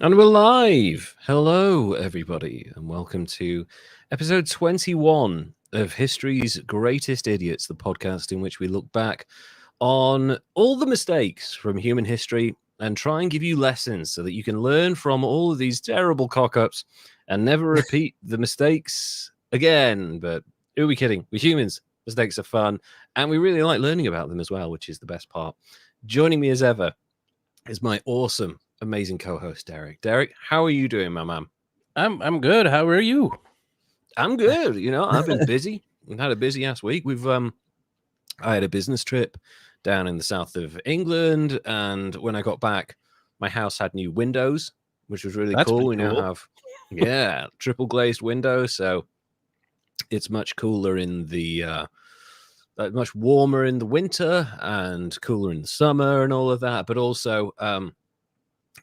And we're live. Hello, everybody, and welcome to episode 21 of History's Greatest Idiots, the podcast in which we look back on all the mistakes from human history and try and give you lessons so that you can learn from all of these terrible cock-ups and never repeat the mistakes again. But who are we kidding? We're humans. Mistakes are fun, and we really like learning about them as well, which is the best part. Joining me as ever is my awesome, amazing co-host Derek. Derek, how are you doing, my man? I'm good. How are you? I'm good. I've been busy. We've had a busy ass week. I had a business trip down in the south of England, and when I got back, my house had new windows, which was really cool. We now have triple glazed windows, so it's much cooler in the much warmer in the winter and cooler in the summer and all of that. But also,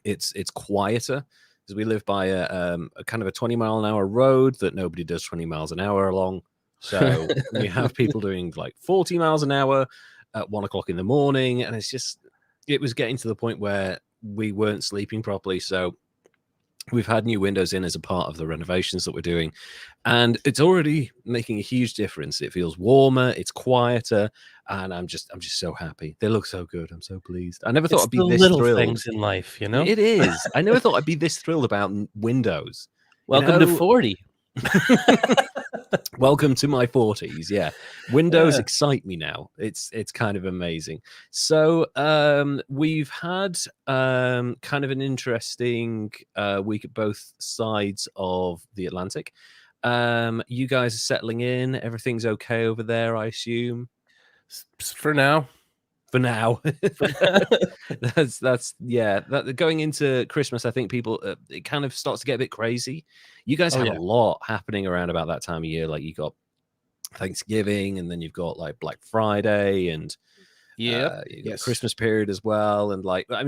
it's quieter because we live by a kind of a 20-mile-an-hour road that nobody does 20 miles an hour along. So we have people doing like 40 miles an hour at 1 o'clock in the morning, and it was getting to the point where we weren't sleeping properly. So we've had new windows in as a part of the renovations that we're doing, and it's already making a huge difference. It feels warmer, it's quieter, and I'm just so happy. They look so good. I'm so pleased. I never thought I'd be this little thrilled. Things in life, you know. It is. I never thought I'd be this thrilled about windows. Welcome to 40. Welcome to my 40s. Yeah, windows excite me now. It's kind of amazing. So we've had kind of an interesting week at both sides of the Atlantic. You guys are settling in. Everything's okay over there, I assume. For now. that's going into Christmas, I think people it kind of starts to get a bit crazy. You guys have a lot happening around about that time of year. Like you got Thanksgiving, and then you've got like Black Friday, and Christmas period as well. And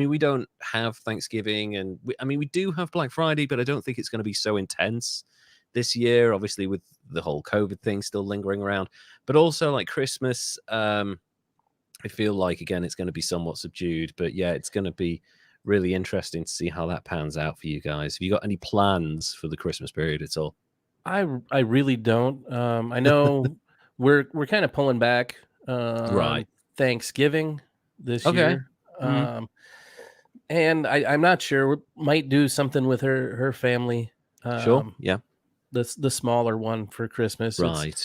we don't have Thanksgiving, and we do have Black Friday, but I don't think it's going to be so intense this year, obviously with the whole COVID thing still lingering around. But also like Christmas, I feel like, again, it's going to be somewhat subdued, but yeah, it's going to be really interesting to see how that pans out for you guys. Have you got any plans for the Christmas period at all? I really don't. I know we're kind of pulling back right Thanksgiving this year. And I'm not sure. We might do something with her family. Sure. Yeah. The smaller one for Christmas. Right.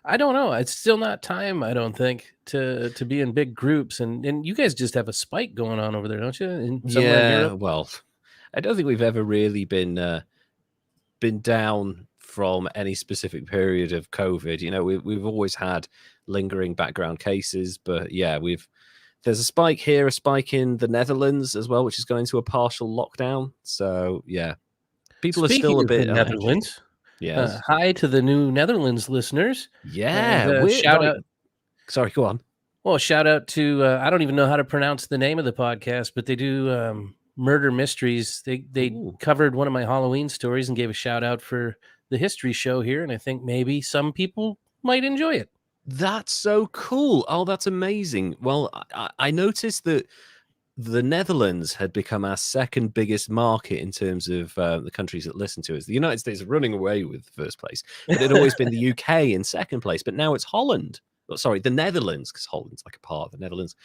I don't know. It's still not time, I don't think, to be in big groups. And you guys just have a spike going on over there, don't you? Well, I don't think we've ever really been down from any specific period of COVID. We've always had lingering background cases, but yeah, there's a spike here, a spike in the Netherlands as well, which is going to a partial lockdown. So yeah, people are still a bit Netherlands. Yes. Hi to the new Netherlands listeners. Yeah. And, shout out. Sorry, go on. Well, shout out to, I don't even know how to pronounce the name of the podcast, but they do murder mysteries. They covered one of my Halloween stories and gave a shout out for the history show here. And I think maybe some people might enjoy it. That's so cool. Oh, that's amazing. Well, I noticed that the Netherlands had become our second biggest market in terms of the countries that listen to us. The United States are running away with first place, but it had always been the UK in second place. But now it's Holland. Oh, sorry, the Netherlands, because Holland's like a part of the Netherlands.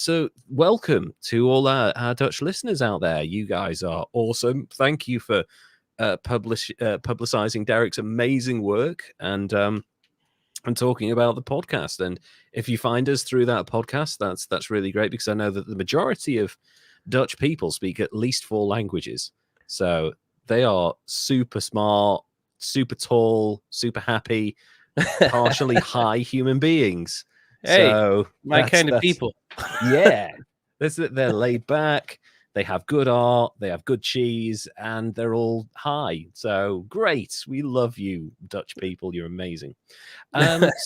So welcome to all our Dutch listeners out there. You guys are awesome. Thank you for publicizing Derek's amazing work and talking about the podcast. And if you find us through that podcast, that's really great, because I know that the majority of Dutch people speak at least 4 languages. So they are super smart, super tall, super happy, partially high human beings. Hey, so my kind of people. Yeah. They're laid back. They have good art, they have good cheese, and they're all high. So great. We love you, Dutch people. You're amazing.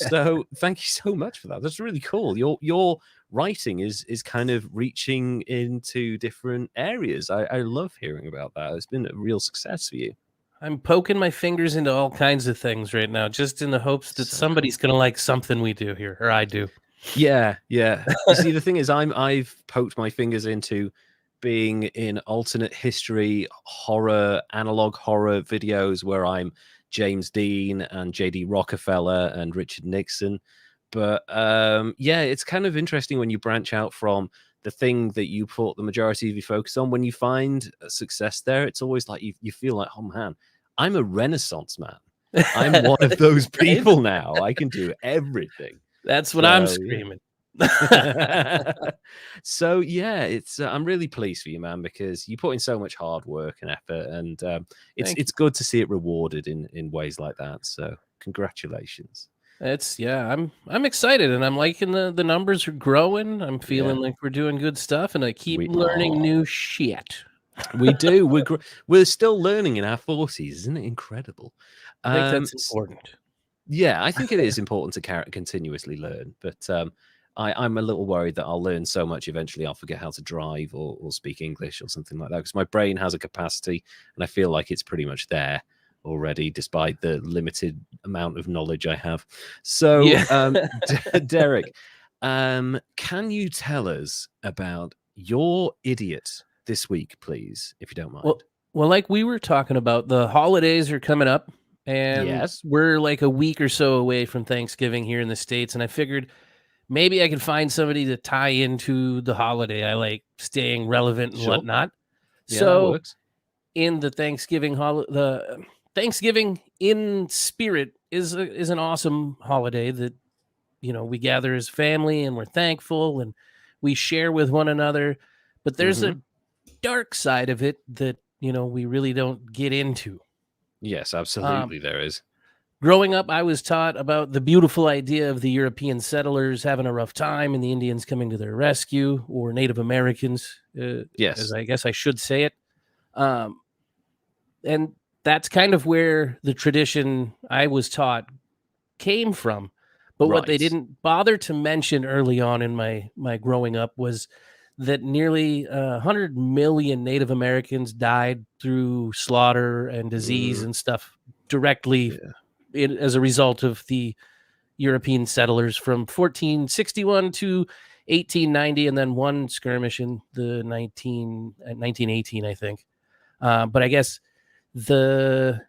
So thank you so much for that. That's really cool. Your writing is kind of reaching into different areas. I love hearing about that. It's been a real success for you. I'm poking my fingers into all kinds of things right now, just in the hopes that somebody's going to like something we do here, or I do. Yeah. You see, the thing is, I've poked my fingers into being in alternate history horror, analog horror videos where I'm James Dean and JD Rockefeller and Richard Nixon. But yeah, it's kind of interesting when you branch out from the thing that you put the majority of your focus on. When you find success there, it's always like you feel like, oh man, I'm a Renaissance man. I'm one of those people now. I can do everything. That's what I'm screaming. So yeah, it's I'm really pleased for you, man, because you put in so much hard work and effort, and it's good to see it rewarded in ways like that. So congratulations. I'm excited, and I'm liking the numbers are growing. I'm feeling like we're doing good stuff, and I keep learning new shit. We do. We're still learning in our 40s, isn't it incredible? I think that's important. Yeah, I think it is important to continuously learn, but I'm a little worried that I'll learn so much eventually I'll forget how to drive or speak English or something like that, because my brain has a capacity and I feel like it's pretty much there already, despite the limited amount of knowledge I have. So, Derek, can you tell us about your idiot this week, please, if you don't mind? Well, like we were talking about, the holidays are coming up, and we're like a week or so away from Thanksgiving here in the States, and I figured maybe I could find somebody to tie into the holiday. I like staying relevant and whatnot. Yeah, so that works. In the Thanksgiving the Thanksgiving in spirit is an awesome holiday that, you know, we gather as family and we're thankful and we share with one another. But there's a dark side of it that, you know, we really don't get into. Yes, absolutely there is. Growing up, I was taught about the beautiful idea of the European settlers having a rough time and the Indians coming to their rescue, or Native Americans, as I guess I should say it. And that's kind of where the tradition I was taught came from. But what they didn't bother to mention early on in my growing up was that nearly 100 million Native Americans died through slaughter and disease and stuff directly as a result of the European settlers from 1461 to 1890, and then one skirmish in the 1918, I think. But I guess the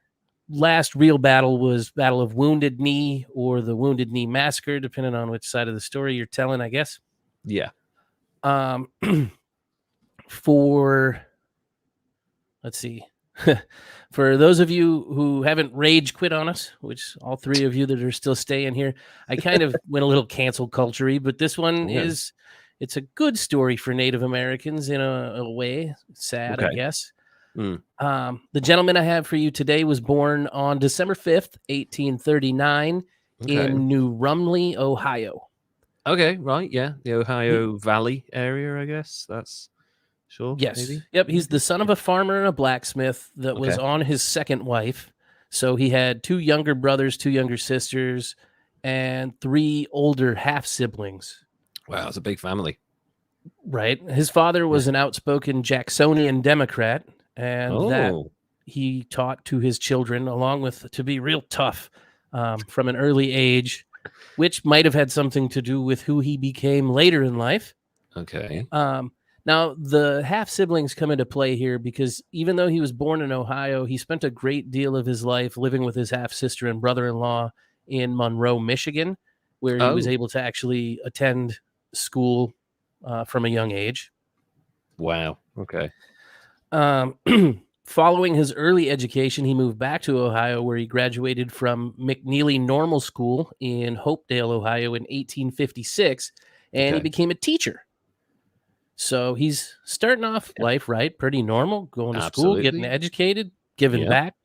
last real battle was Battle of Wounded Knee, or the Wounded Knee Massacre, depending on which side of the story you're telling, I guess. Yeah. Let's see. For those of you who haven't rage quit on us, which all three of you that are still staying here, I kind of went a little cancel culture-y, but this one it's a good story for Native Americans in a way. Sad, I guess. The gentleman I have for you today was born on December 5th, 1839 in New Rumley, Ohio. Okay, right, yeah. The Ohio Valley area, I guess. That's sure. Yes. Maybe? Yep. He's the son of a farmer and a blacksmith that was on his second wife. So he had 2 younger brothers, 2 younger sisters, and 3 older half siblings. Wow, it's a big family. Right. His father was an outspoken Jacksonian Democrat, and that he taught to his children, along with to be real tough from an early age, which might have had something to do with who he became later in life. Okay. Now, the half-siblings come into play here because even though he was born in Ohio, he spent a great deal of his life living with his half-sister and brother-in-law in Monroe, Michigan, where he was able to actually attend school from a young age. Wow. Okay. Following his early education, he moved back to Ohio, where he graduated from McNeely Normal School in Hopedale, Ohio in 1856, and he became a teacher. So he's starting off life right, pretty normal, going to school, getting educated, giving back.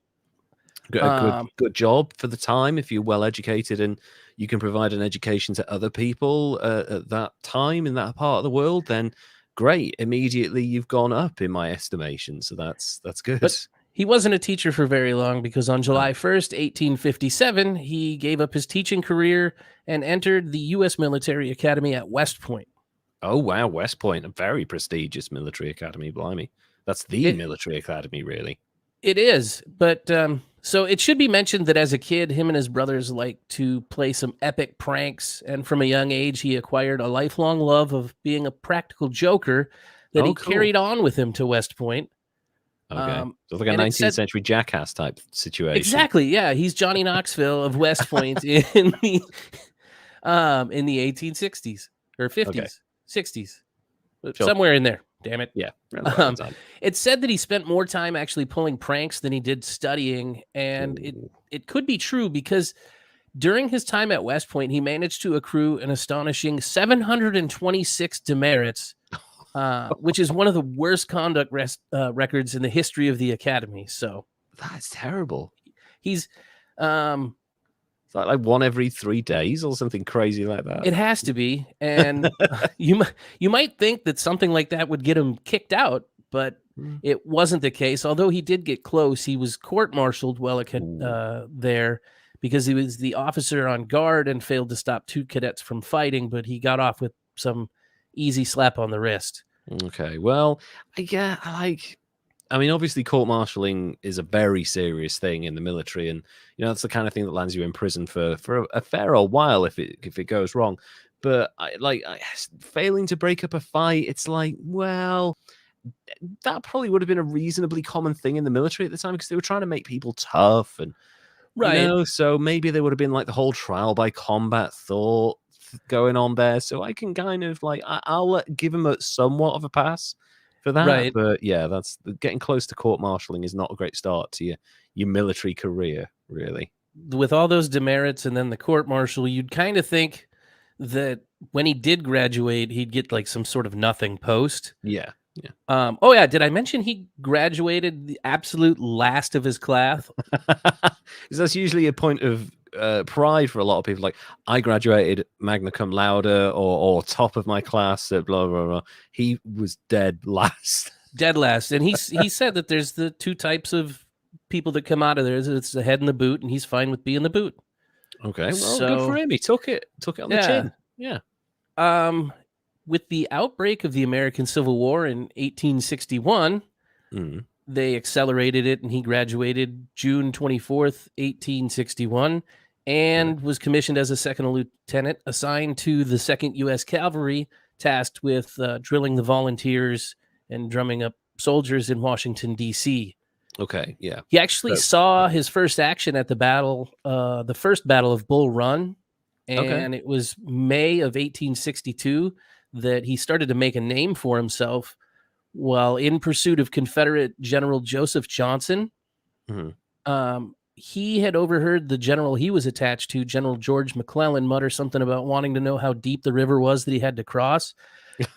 Good job for the time if you're well educated and you can provide an education to other people at that time in that part of the world, then great. Immediately you've gone up in my estimation. So that's good. But he wasn't a teacher for very long, because on July 1st, 1857, he gave up his teaching career and entered the U.S. Military Academy at West Point. Oh, wow. West Point, a very prestigious military academy. Blimey. That's the military academy, really. It is. But so it should be mentioned that as a kid, him and his brothers liked to play some epic pranks. And from a young age, he acquired a lifelong love of being a practical joker that he cool. carried on with him to West Point. Okay. So like a and it 19th said- century jackass type situation. Exactly. Yeah, he's Johnny Knoxville of West Point in the 1860s or 50s, 60s, somewhere in there. Damn it. Yeah. around about that time. It said that he spent more time actually pulling pranks than he did studying, and it could be true because during his time at West Point, he managed to accrue an astonishing 726 demerits, which is one of the worst conduct records in the history of the academy. So That's terrible. he's It's like 1 every 3 days or something crazy like that. it has to be, and you might think that something like that would get him kicked out, but it wasn't the case. Although he did get close, he was court-martialed while there because he was the officer on guard and failed to stop 2 cadets from fighting, but he got off with some easy slap on the wrist. Okay, well, yeah, I mean, obviously, court-martialing is a very serious thing in the military, and that's the kind of thing that lands you in prison for a fair old while if it goes wrong. But failing to break up a fight, it's like, well, that probably would have been a reasonably common thing in the military at the time because they were trying to make people tough, and so maybe there would have been like the whole trial by combat thought going on there. So I can kind of I'll give him somewhat of a pass for that. Right. But yeah, that's getting close to court-martialing is not a great start to your military career, really. With all those demerits and then the court-martial, you'd kind of think that when he did graduate, he'd get like some sort of nothing post. Yeah. Did I mention he graduated the absolute last of his class? Because that's usually a point of pride for a lot of people. Like, I graduated magna cum laude or top of my class at blah blah blah. He was dead last. And he said that there's the 2 types of people that come out of there. It's the head and the boot, and he's fine with being the boot. Okay, well, good for him. He took it on the chin. Yeah. With the outbreak of the American Civil War in 1861, they accelerated it, and he graduated June 24th, 1861, and was commissioned as a second lieutenant, assigned to the 2nd U.S. Cavalry, tasked with drilling the volunteers and drumming up soldiers in Washington, D.C. Okay, yeah. He actually saw his first action at the first battle of Bull Run, and it was May of 1862 that he started to make a name for himself while in pursuit of Confederate General Joseph Johnson. He had overheard the general he was attached to, General George McClellan, mutter something about wanting to know how deep the river was that he had to cross.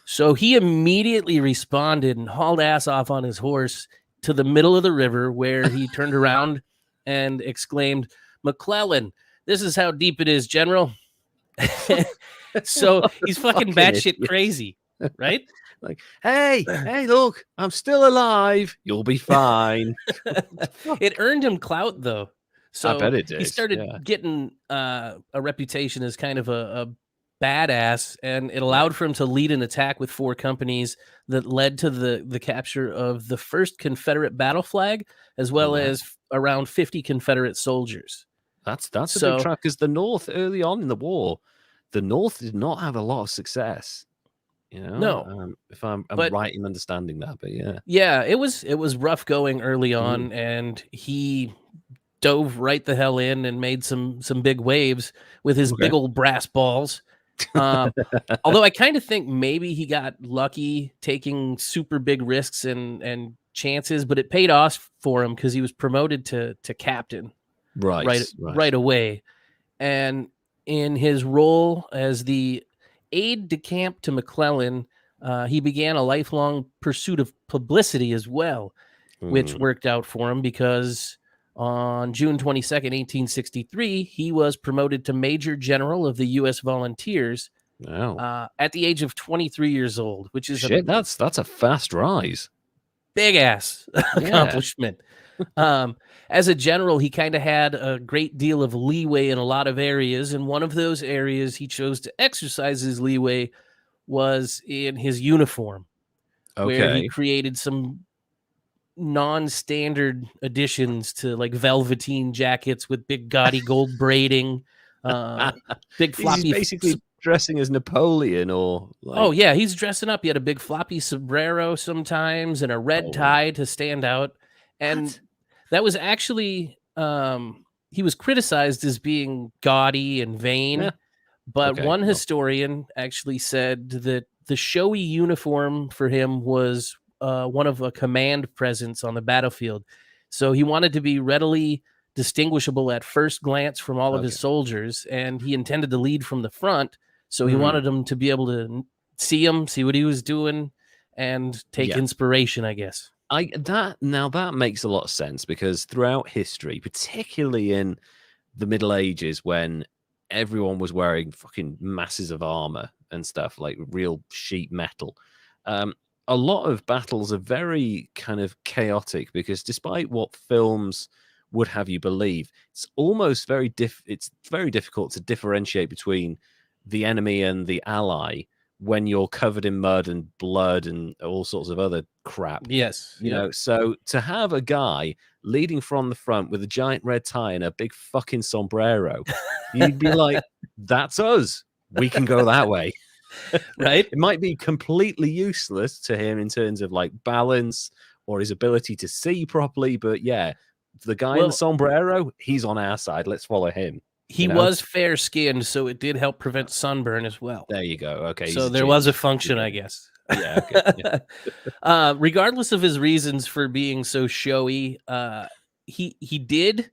So he immediately responded and hauled ass off on his horse to the middle of the river, where he turned around and exclaimed, "McClellan, this is how deep it is, General." So he's fucking batshit crazy, right? Like, hey, look, I'm still alive. You'll be fine. It earned him clout, though. So I bet it did. He started getting a reputation as kind of a badass, and it allowed for him to lead an attack with 4 companies that led to the capture of the first Confederate battle flag, as well as around 50 Confederate soldiers. That's a big track, because the North, early on in the war, the North did not have a lot of success. No, if I'm right in understanding that, but yeah, it was rough going early on, and he dove right the hell in and made some big waves with his big old brass balls. Although I kind of think maybe he got lucky taking super big risks and chances, but it paid off for him because he was promoted to captain right away. And in his role as the aide de camp to McClellan, he began a lifelong pursuit of publicity as well, which worked out for him because on June 22nd, 1863, he was promoted to Major General of the U.S. Volunteers at the age of 23 years old, which is that's a fast rise. Big ass accomplishment. As a general, he kind of had a great deal of leeway in a lot of areas, and one of those areas he chose to exercise his leeway was in his uniform, where he created some non-standard additions to like velveteen jackets with big gaudy gold braiding, big floppy. He's basically dressing as Napoleon or like? Oh yeah, he's dressing up. He had a big floppy sombrero sometimes and a red Oh, tie to stand out. And what? that was actually he was criticized as being gaudy and Yeah. vain, but Okay. one Well, historian actually said that the showy uniform for him was one of a command presence on the battlefield. So he wanted to be readily distinguishable at first glance from all of his okay. soldiers, and he intended to lead from the front. So he Hmm. wanted them to be able to see him, see what he was doing, and take Yeah. inspiration, I guess. That makes a lot of sense because throughout history, particularly in the Middle Ages, when everyone was wearing fucking masses of armor and stuff like real sheet metal, um, a lot of battles are very kind of chaotic because despite what films would have you believe, it's almost it's very difficult to differentiate between the enemy and the ally when you're covered in mud and blood and all sorts of other crap. Yes. You Yep. know, so to have a guy leading from the front with a giant red tie and a big fucking sombrero, you'd be like, that's us. We can go that way. Right. It might be completely useless to him in terms of like balance or his ability to see properly, but yeah, the guy in the Well, sombrero, he's on our side. Let's follow him. he You know, was fair skinned, so it did help prevent sunburn as well. there you go. Okay, he's So a there was ginger. a function, I Yeah, guess. yeah, okay. Yeah. Regardless of his reasons for being so showy, he did.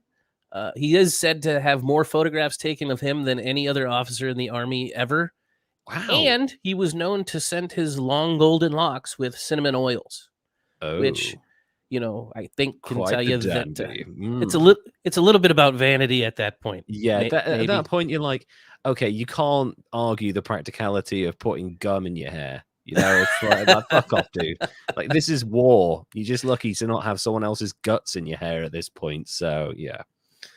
He is said to have more photographs taken of him than any other officer in the army ever, Wow. and he was known to scent his long golden locks with cinnamon oils, which, Oh, I think can tell quite the you that dandy. it's a little bit about vanity at that point. Yeah, at Maybe. that point, you're like, okay, you can't argue the practicality of putting gum in your hair. You know, it's like fuck off, dude. Like, this is war. You're just lucky to not have someone else's guts in your hair at this point. So, yeah.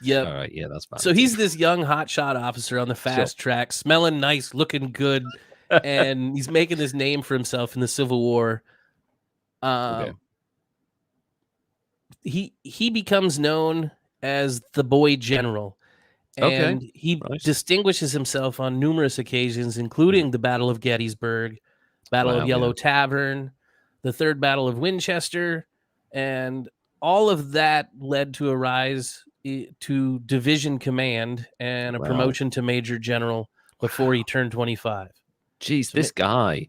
Yep. All right. Yeah, that's So vanity. he's this young hotshot officer on the Sure. fast track, smelling nice, looking good, and he's making this name for himself in the Civil War. Okay. He becomes known as the boy general, Okay. and he Right. distinguishes himself on numerous occasions, including the Battle of Gettysburg, Battle of Wow. Yeah. Yellow Tavern, the Third Battle of Winchester, and all of that led to a rise to division command and a Wow. promotion to major general before he turned 25. Geez, So this guy,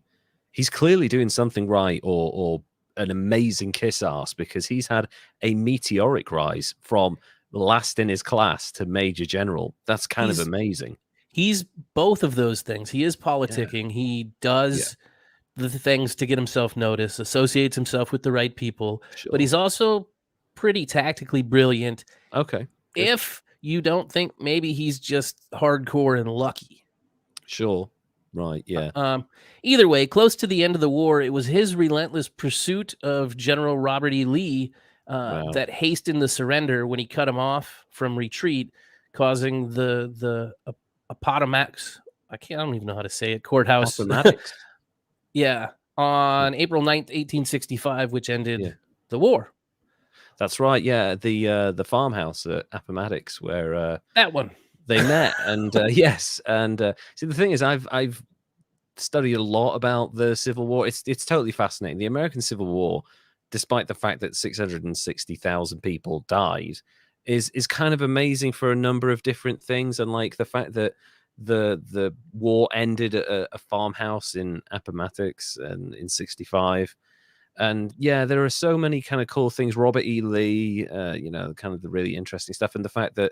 he's clearly doing something right or an amazing kiss ass because he's had a meteoric rise from last in his class to major general. That's kind of he's amazing. he's both of those things. He is Yeah. politicking. He Yeah. does the things to get himself noticed, associates himself with the right people, but Sure. he's also pretty tactically brilliant. Okay. Good. If you don't think maybe he's just hardcore and lucky. Sure. Right. Yeah. Either way, close to the end of the war, it was his relentless pursuit of General Robert E. Lee Wow. that hastened the surrender when he cut him off from retreat, causing the Appomattox. I don't even know how to say it. Courthouse. Appomattox. Yeah, on April 9th, 1865, which ended Yeah. the war. That's right. Yeah. The farmhouse at Appomattox where That one. they met. And yes. And see, the thing is, I've studied a lot about the Civil War. It's totally fascinating. The American Civil War, despite the fact that 660,000 people died, is kind of amazing for a number of different things. And like the fact that the war ended at a farmhouse in Appomattox and in 65. And yeah, there are so many kind of cool things. Robert E. Lee, kind of the really interesting stuff. And the fact that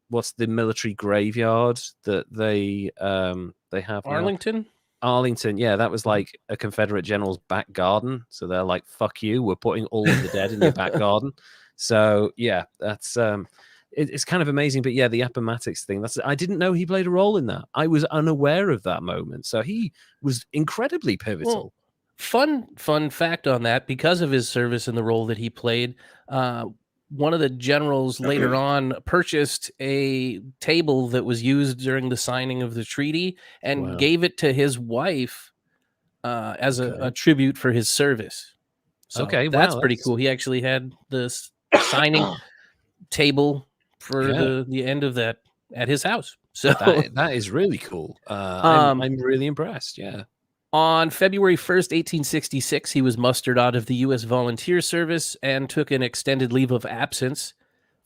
what's the military graveyard that they have now? Arlington, yeah, that was like a Confederate general's back garden. So they're like, "Fuck you, we're putting all of the dead in your back garden." So yeah, that's it's kind of amazing. But yeah, the Appomattox thing, I didn't know he played a role in that. I was unaware of that moment. So he was incredibly pivotal. Well, fun fact on that, because of his service and the role that he played, one of the generals later on purchased a table that was used during the signing of the treaty and Wow. gave it to his wife as a tribute for his service. So Okay, that's wow, pretty cool. He actually had this signing table for the end of that at his house. So that is really cool. I'm really impressed. Yeah. On February 1st, 1866, he was mustered out of the U.S. Volunteer Service and took an extended leave of absence.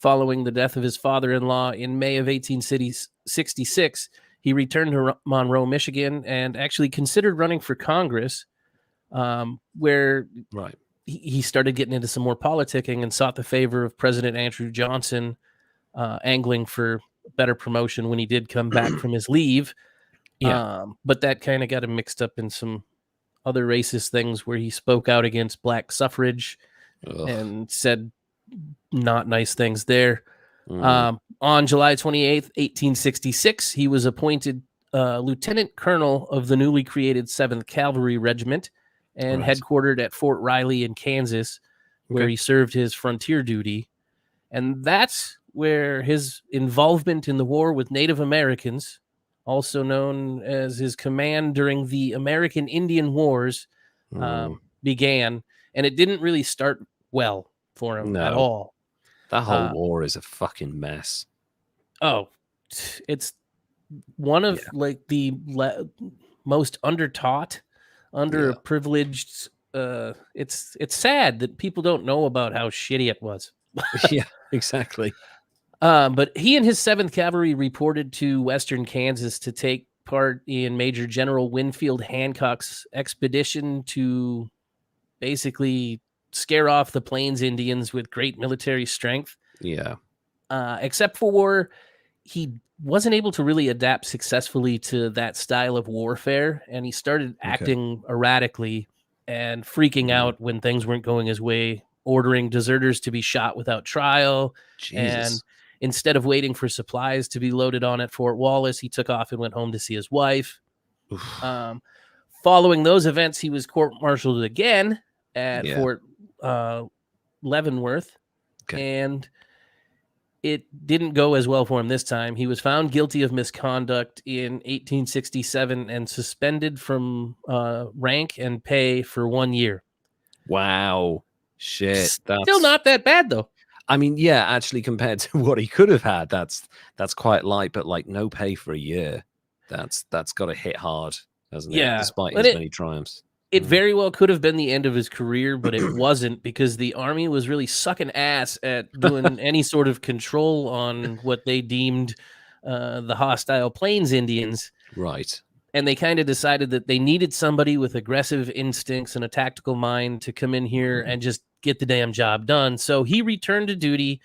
Following the death of his father-in-law in May of 1866, he returned to Monroe, Michigan, and actually considered running for Congress, where he started getting into some more politicking and sought the favor of President Andrew Johnson, angling for better promotion when he did come back from his leave. Yeah. But that kind of got him mixed up in some other racist things where he spoke out against black suffrage and said not nice things there. On July 28th, 1866, he was appointed lieutenant colonel of the newly created 7th Cavalry Regiment and headquartered at Fort Riley in Kansas, where he served his frontier duty. And that's where his involvement in the war with Native Americans, also known as his command during the American Indian Wars, began. And it didn't really start well for him at all. That whole war is a fucking mess. Oh, it's one of like the most undertaught, underprivileged. It's sad that people don't know about how shitty it was. Yeah, exactly. But he and his 7th Cavalry reported to Western Kansas to take part in Major General Winfield Hancock's expedition to basically scare off the Plains Indians with great military strength. Yeah. Except for he wasn't able to really adapt successfully to that style of warfare, and he started acting erratically and freaking out when things weren't going his way, ordering deserters to be shot without trial. And instead of waiting for supplies to be loaded on at Fort Wallace, he took off and went home to see his wife. Following those events, he was court-martialed again at Fort Leavenworth, and it didn't go as well for him this time. He was found guilty of misconduct in 1867 and suspended from rank and pay for 1 year. Wow. Shit. Still not that bad, though. I mean, yeah, actually, compared to what he could have had, that's quite light, but like no pay for a year. That's got to hit hard, hasn't it? Despite his many triumphs. It very well could have been the end of his career, but it wasn't, because the army was really sucking ass at doing any sort of control on what they deemed the hostile Plains Indians. Right. And they kind of decided that they needed somebody with aggressive instincts and a tactical mind to come in here and just get the damn job done. So he returned to duty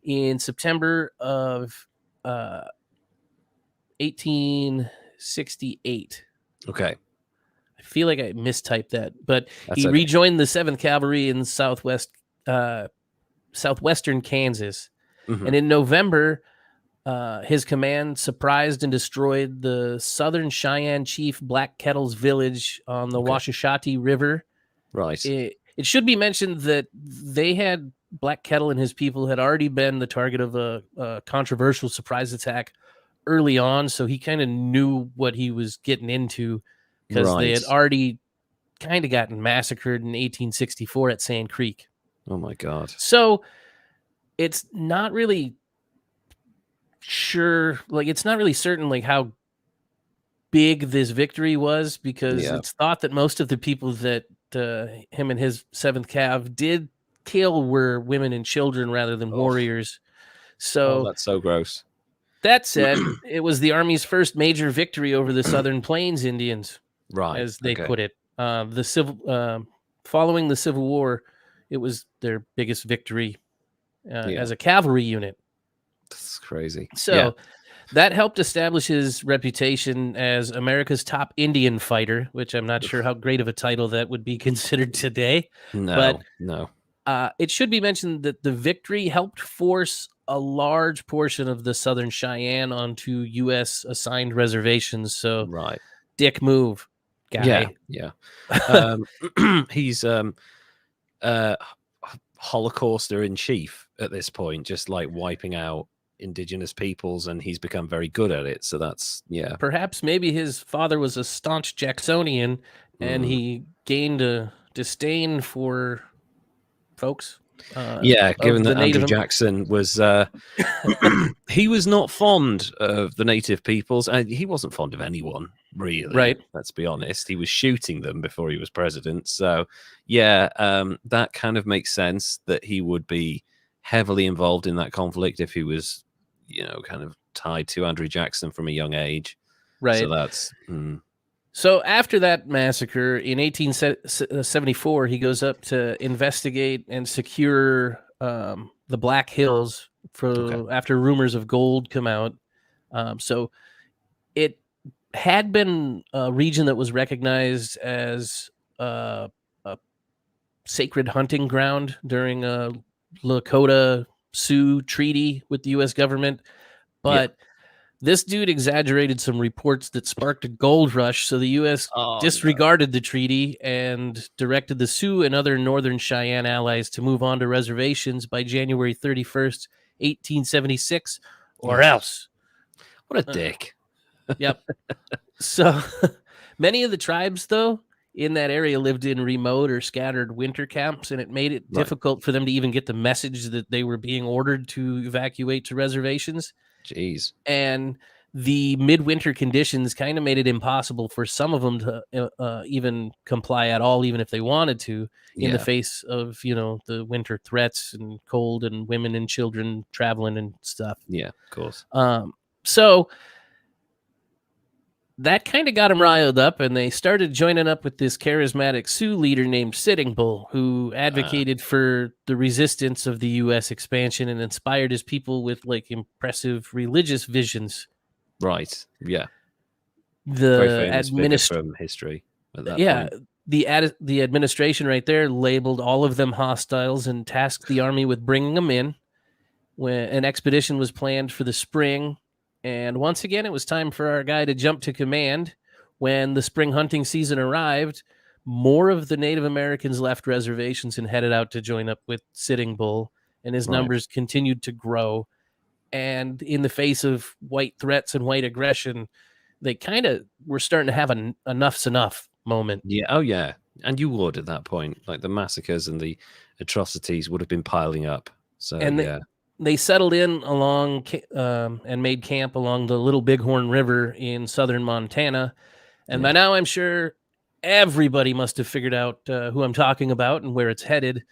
in September of 1868. Okay. I feel like I mistyped that, but he rejoined the 7th Cavalry in southwestern Kansas. And in November, his command surprised and destroyed the Southern Cheyenne chief Black Kettle's village on the Washashati River. Right. It should be mentioned that Black Kettle and his people had already been the target of a controversial surprise attack early on, so he kind of knew what he was getting into, because they had already kind of gotten massacred in 1864 at Sand Creek. Oh my God. So it's not really certain like how big this victory was, because it's thought that most of the people that him and his 7th Cav did kill were women and children rather than warriors. So that's so gross. That said, it was the Army's first major victory over the Southern Plains Indians, as they put it. Following the Civil War, it was their biggest victory as a cavalry unit. That's crazy. So that helped establish his reputation as America's top Indian fighter, which I'm not sure how great of a title that would be considered today. No. It should be mentioned that the victory helped force a large portion of the Southern Cheyenne onto U.S. assigned reservations. So, dick move, guy. Yeah. He's Holocauster in chief at this point, just like wiping out indigenous peoples, and he's become very good at it. So that's Perhaps maybe his father was a staunch Jacksonian, and he gained a disdain for folks. Given that Native Andrew Jackson was he was not fond of the native peoples. He wasn't fond of anyone, really. Right. Let's be honest. He was shooting them before he was president. So, that kind of makes sense that he would be heavily involved in that conflict if he was, kind of tied to Andrew Jackson from a young age. Right. So that's. So after that massacre in 1874, he goes up to investigate and secure the Black Hills after rumors of gold come out. So it had been a region that was recognized as a sacred hunting ground during a Lakota Sioux treaty with the U.S. government, but this dude exaggerated some reports that sparked a gold rush, so the U.S. disregarded the treaty and directed the Sioux and other Northern Cheyenne allies to move on to reservations by January 31st, 1876, or else. What a dick. Yep. So many of the tribes, though, in that area lived in remote or scattered winter camps, and it made it difficult for them to even get the message that they were being ordered to evacuate to reservations. Jeez. And the midwinter conditions kind of made it impossible for some of them to even comply at all, even if they wanted to, in the face of, the winter threats and cold and women and children traveling and stuff. Yeah, of course. So that kind of got them riled up, and they started joining up with this charismatic Sioux leader named Sitting Bull, who advocated for the resistance of the U.S. expansion and inspired his people with impressive religious visions. Right. Yeah. The from history. At that point. The administration right there labeled all of them hostiles and tasked the army with bringing them in. When an expedition was planned for the spring. And once again, it was time for our guy to jump to command. When the spring hunting season arrived, more of the Native Americans left reservations and headed out to join up with Sitting Bull, and his numbers continued to grow. And in the face of white threats and white aggression, they kind of were starting to have an enough's enough moment. Yeah. Oh, yeah. And you would at that point. Like the massacres and the atrocities would have been piling up. So, They settled in along and made camp along the Little Bighorn River in southern Montana. And by now, I'm sure everybody must have figured out who I'm talking about and where it's headed,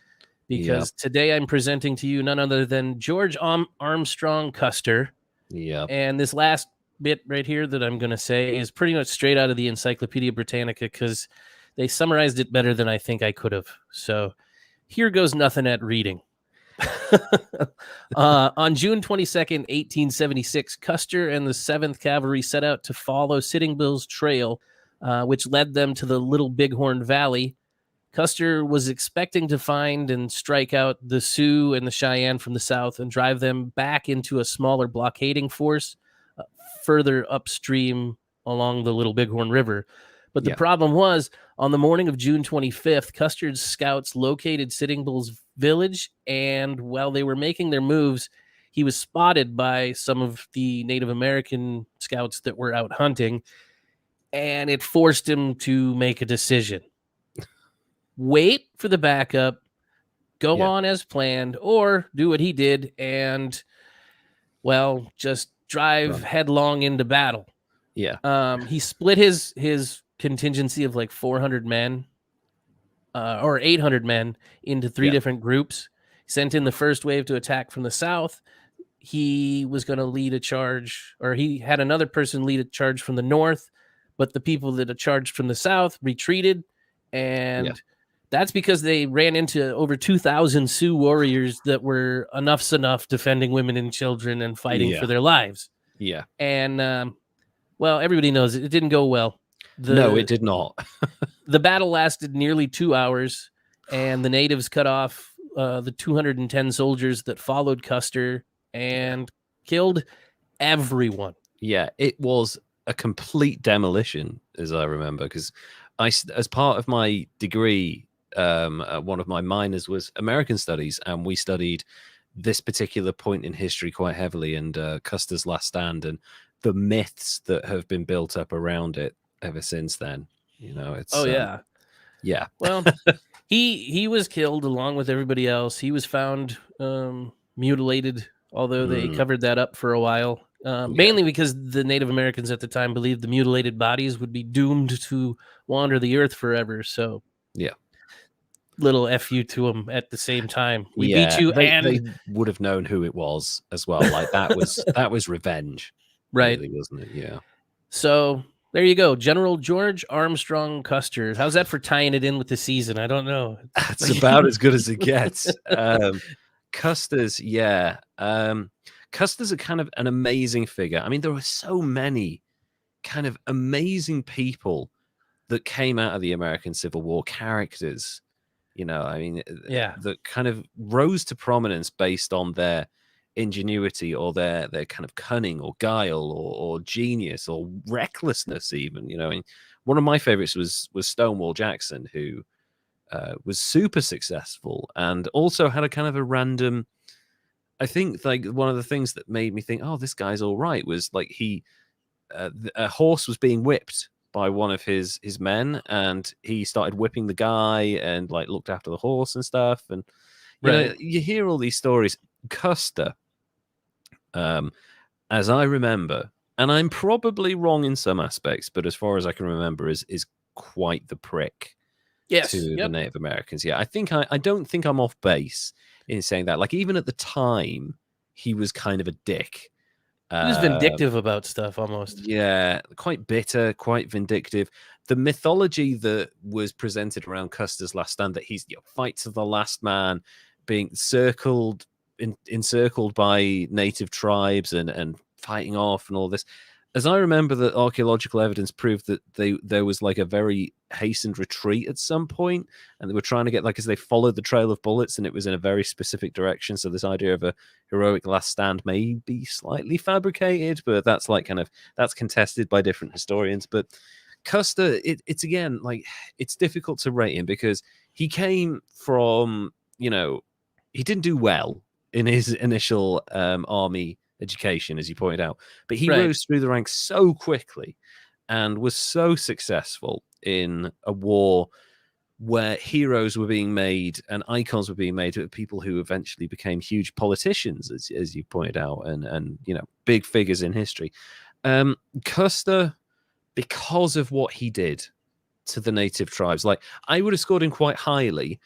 because today I'm presenting to you none other than George Armstrong Custer. Yeah. And this last bit right here that I'm going to say is pretty much straight out of the Encyclopedia Britannica, because they summarized it better than I think I could have. So here goes nothing at reading. On June 22nd, 1876, Custer and the 7th Cavalry set out to follow Sitting Bull's trail, which led them to the Little Bighorn Valley. Custer was expecting to find and strike out the Sioux and the Cheyenne from the south and drive them back into a smaller blockading force further upstream along the Little Bighorn River. But the problem was, on the morning of June 25th, Custer's scouts located Sitting Bull's village, and while they were making their moves, he was spotted by some of the Native American scouts that were out hunting, and it forced him to make a decision. Wait for the backup, go on as planned, or do what he did and, just drive headlong into battle. Yeah. He split his contingency of 400 men or 800 men into three different groups. Sent in the first wave to attack from the south. He was going to lead a charge, or he had another person lead a charge from the north, but the people that had charged from the south retreated, and that's because they ran into over 2,000 Sioux warriors that were enough's enough defending women and children and fighting for their lives. Yeah. And everybody knows it didn't go well. No, it did not. The battle lasted nearly 2 hours, and the natives cut off the 210 soldiers that followed Custer and killed everyone. Yeah, it was a complete demolition, as I remember, because as part of my degree, one of my minors was American Studies, and we studied this particular point in history quite heavily, and Custer's Last Stand and the myths that have been built up around it ever since then. It's Yeah. Well, he was killed along with everybody else. He was found mutilated, although they covered that up for a while. Mainly because the Native Americans at the time believed the mutilated bodies would be doomed to wander the earth forever. So, yeah, little fu to them at the same time. We beat yeah. you, They would have known who it was as well. Like that was revenge, right? really, wasn't it? Yeah. So there you go, General George Armstrong Custer. How's that for tying it in with the season? I don't know. That's about as good as it gets. Custer's, yeah. Custer's a kind of an amazing figure. I mean, there were so many kind of amazing people that came out of the American Civil War, characters, I mean, that kind of rose to prominence based on their ingenuity or their kind of cunning or guile or genius or recklessness even. I mean, one of my favorites was Stonewall Jackson, who was super successful and also had a kind of a random, I think, like one of the things that made me think, oh, this guy's all right, was like a horse was being whipped by one of his men, and he started whipping the guy and like looked after the horse and stuff. And you hear all these stories. Custer, as I remember, and I'm probably wrong in some aspects, but as far as I can remember, is quite the prick to the Native Americans. Yeah, I don't think I'm off base in saying that. Like, even at the time, he was kind of a dick. He was vindictive about stuff almost. Yeah, quite bitter, quite vindictive. The mythology that was presented around Custer's last stand, that he's fight to the last man, being encircled by native tribes and fighting off and all this. As I remember, the archaeological evidence proved that there was like a very hastened retreat at some point, and they were trying to get, like, as they followed the trail of bullets, and it was in a very specific direction. So this idea of a heroic last stand may be slightly fabricated, but that's like that's contested by different historians. But Custer, it's again, like, it's difficult to rate him because he came from, he didn't do well in his initial army education, as you pointed out, but he rose through the ranks so quickly and was so successful in a war where heroes were being made and icons were being made of people who eventually became huge politicians, as you pointed out, and big figures in history. Custer, because of what he did to the native tribes, like, I would have scored him quite highly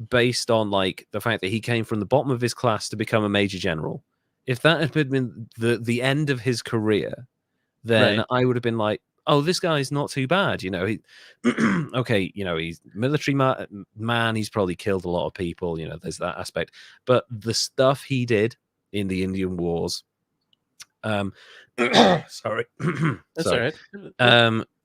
based on like the fact that he came from the bottom of his class to become a major general. If that had been the end of his career, then I would have been like, oh, this guy's not too bad. Okay, he's military man. He's probably killed a lot of people. There's that aspect. But the stuff he did in the Indian Wars, sorry. That's all right.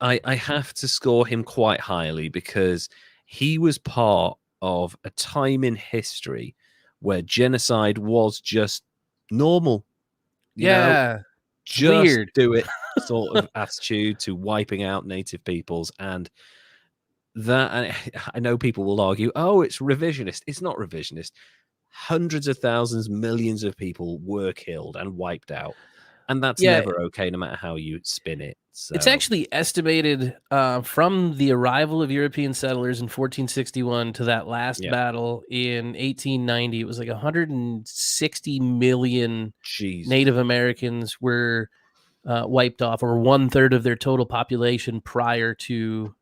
I have to score him quite highly because he was part of a time in history where genocide was just normal. Just weird. do it sort of attitude to wiping out native peoples. And that, I know people will argue, oh, it's revisionist. It's not revisionist. Hundreds of thousands, millions of people were killed and wiped out. And that's never okay, no matter how you spin it. So. It's actually estimated from the arrival of European settlers in 1461 to that last battle in 1890, it was like 160 million Native Americans were wiped off, or 1/3 of their total population prior to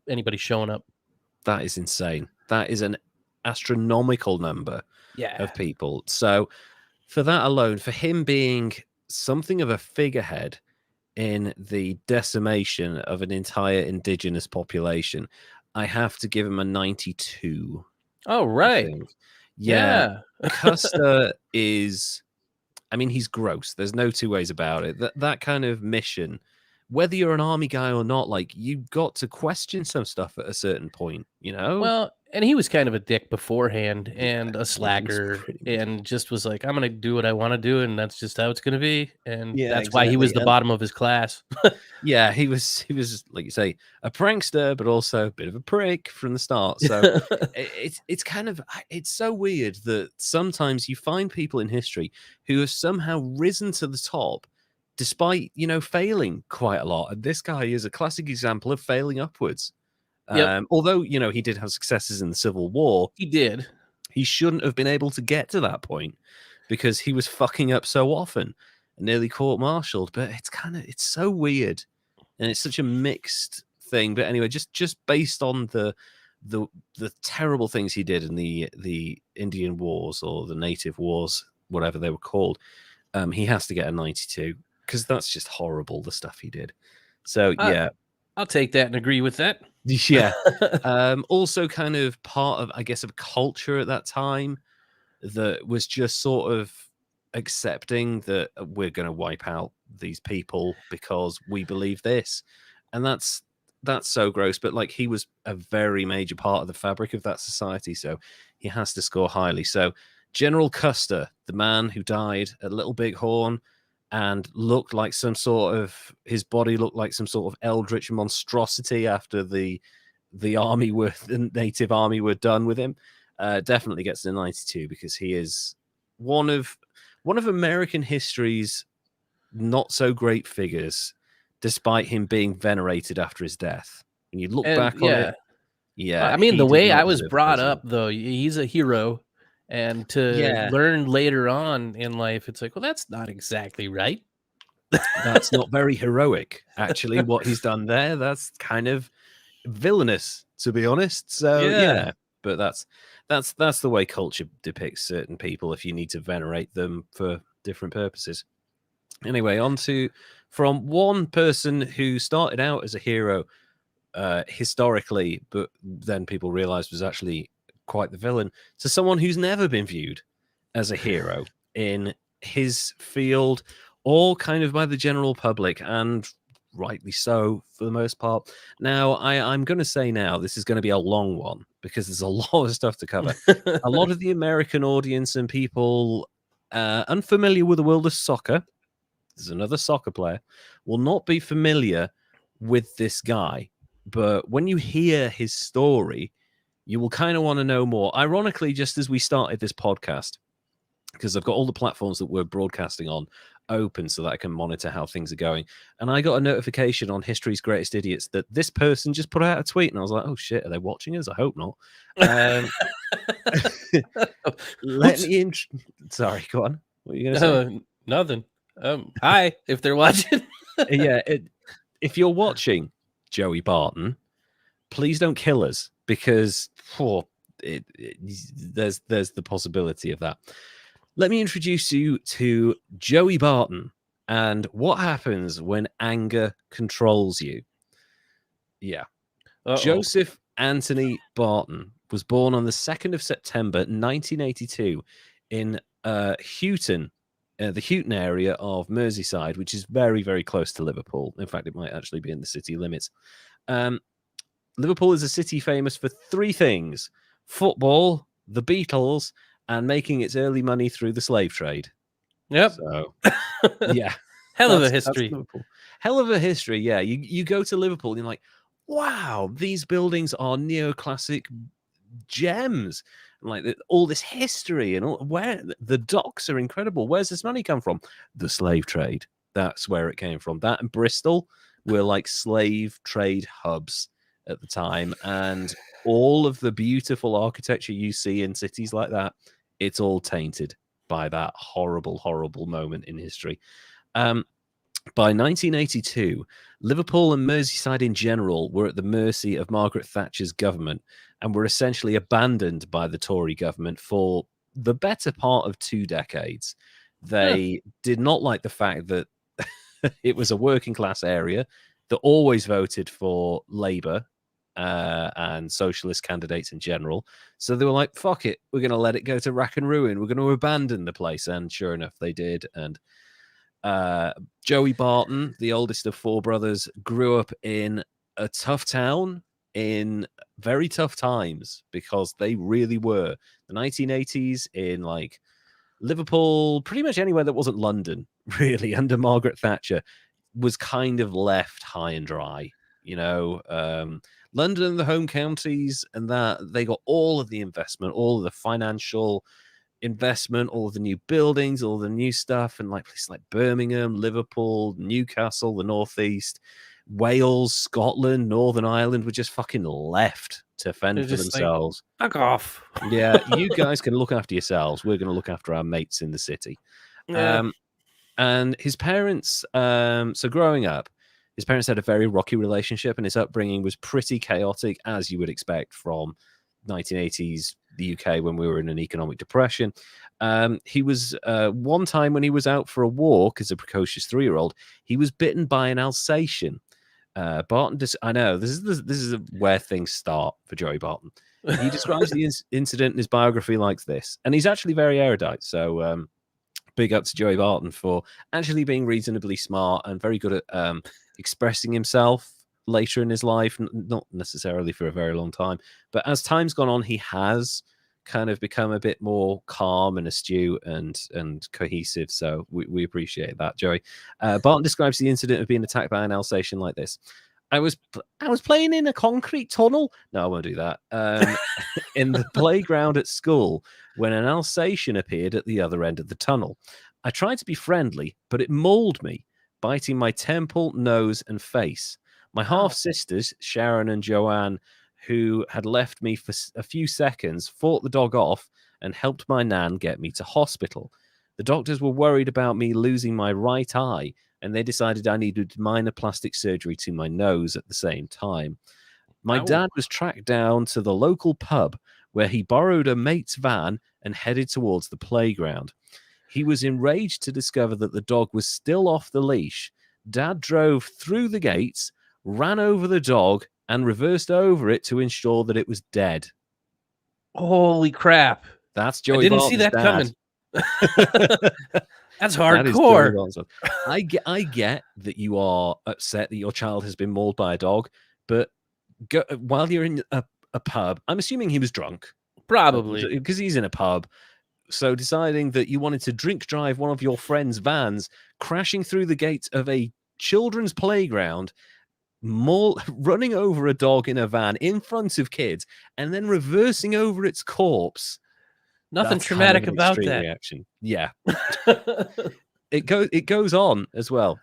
anybody showing up. That is insane. That is an astronomical number of people. So for that alone, for him being something of a figurehead in the decimation of an entire indigenous population, I have to give him a 92. Oh, right. Yeah. Custer is, I mean, he's gross. There's no two ways about it. That kind of mission, whether you're an army guy or not, like, you've got to question some stuff at a certain point, Well, and he was kind of a dick beforehand and a slacker, and just was like, I'm going to do what I want to do, and that's just how it's going to be. And that's why he was the bottom of his class. Yeah, he was, like you say, a prankster, but also a bit of a prick from the start. So it's kind of, it's so weird that sometimes you find people in history who have somehow risen to the top despite, failing quite a lot. And this guy is a classic example of failing upwards. Although, he did have successes in the Civil War, He did. he shouldn't have been able to get to that point because he was fucking up so often and nearly court-martialed. But it's so weird, and it's such a mixed thing. But anyway, just based on the terrible things he did in the Indian Wars or the Native Wars, whatever they were called, he has to get a 92 because that's just horrible, the stuff he did. So yeah, I'll take that and agree with that. Yeah. Also kind of part of, I guess, of culture at that time that was just sort of accepting that we're going to wipe out these people because we believe this. And that's so gross. But like, he was a very major part of the fabric of that society. So he has to score highly. So General Custer, the man who died at Little Big Horn, and looked like his body looked like some sort of eldritch monstrosity after the native army were done with him. Definitely gets the 92 because he is one of American history's not so great figures, despite him being venerated after his death. When you look back on it, I mean, the way I was brought up, though, he's a hero. And to learn later on in life, it's like, well, that's not exactly right. That's not very heroic, actually, what he's done there. That's kind of villainous, to be honest. So yeah, but that's the way culture depicts certain people if you need to venerate them for different purposes. Anyway, on to from one person who started out as a hero historically, but then people realized was actually quite the villain, to someone who's never been viewed as a hero in his field or kind of by the general public, and rightly so for the most part. Now, I'm going to say now, this is going to be a long one because there's a lot of stuff to cover. A lot of the American audience and people unfamiliar with the world of soccer, there's another soccer player, will not be familiar with this guy. But when you hear his story, you will kind of want to know more. Ironically, just as we started this podcast, because I've got all the platforms that we're broadcasting on open so that I can monitor how things are going. And I got a notification on History's Greatest Idiots that this person just put out a tweet. And I was like, oh shit, are they watching us? I hope not. Sorry, go on. What are you going to say? Nothing. Hi, if they're watching. If you're watching, Joey Barton, please don't kill us, because there's the possibility of that. Let me introduce you to Joey Barton and what happens when anger controls you. Yeah. Joseph Anthony Barton was born on the 2nd of September 1982 in Houghton, the Houghton area of Merseyside, which is very, very close to Liverpool. In fact, it might actually be in the city limits. Liverpool is a city famous for three things: football, the Beatles, and making its early money through the slave trade. Yep. So, yeah. Hell of a history. Hell of a history, yeah. You go to Liverpool and you're like, wow, these buildings are neoclassic gems. Like all this history and where the docks are incredible. Where's this money come from? The slave trade. That's where it came from. That and Bristol were like slave trade hubs at the time, and all of the beautiful architecture you see in cities like that, it's all tainted by that horrible, horrible moment in history. By 1982, Liverpool and Merseyside in general were at the mercy of Margaret Thatcher's government and were essentially abandoned by the Tory government for the better part of 2 decades. They did not like the fact that it was a working class area that always voted for Labour and socialist candidates in general. So they were like, fuck it, we're going to let it go to rack and ruin. We're going to abandon the place. And sure enough, they did. And Joey Barton, the oldest of 4 brothers, grew up in a tough town in very tough times, because they really were. The 1980s in like Liverpool, pretty much anywhere that wasn't London, really, under Margaret Thatcher, was kind of left high and dry. London and the home counties, and that they got all of the investment, all of the financial investment, all of the new buildings, all the new stuff, and like places like Birmingham, Liverpool, Newcastle, the Northeast Wales, Scotland, Northern Ireland were just fucking left to fend They're for just like, themselves. fuck off. Yeah, you guys can look after yourselves. We're going to look after our mates in the city. Yeah. And his parents, so growing up, his parents had a very rocky relationship, and his upbringing was pretty chaotic, as you would expect from 1980s the UK when we were in an economic depression. He was one time when he was out for a walk as a precocious 3-year-old, he was bitten by an Alsatian. Barton, I know this is where things start for Joey Barton. He describes the incident in his biography like this, and he's actually very erudite. So big up to Joey Barton for actually being reasonably smart and very good at expressing himself later in his life, not necessarily for a very long time, but as time's gone on, he has kind of become a bit more calm and astute and cohesive. So we appreciate that, Joey. Barton describes the incident of being attacked by an Alsatian like this. I was playing in a concrete tunnel. No, I won't do that. In the playground at school, when an Alsatian appeared at the other end of the tunnel. I tried to be friendly, but it mauled me, biting my temple, nose, and face. My half-sisters, Sharon and Joanne, who had left me for a few seconds, fought the dog off and helped my nan get me to hospital. The doctors were worried about me losing my right eye, and they decided I needed minor plastic surgery to my nose at the same time. My dad was tracked down to the local pub where he borrowed a mate's van and headed towards the playground. He was enraged to discover that the dog was still off the leash. Dad drove through the gates, ran over the dog, and reversed over it to ensure that it was dead. Holy crap. That's Joey I didn't Barton's see that dad. coming. That's hardcore. I get that you are upset that your child has been mauled by a dog, but while you're in a pub, I'm assuming he was drunk. Probably. Because he's in a pub. So deciding that you wanted to drink drive one of your friend's vans, crashing through the gates of a children's playground, running over a dog in a van in front of kids, and then reversing over its corpse. Nothing traumatic about that reaction. Yeah. It goes on as well.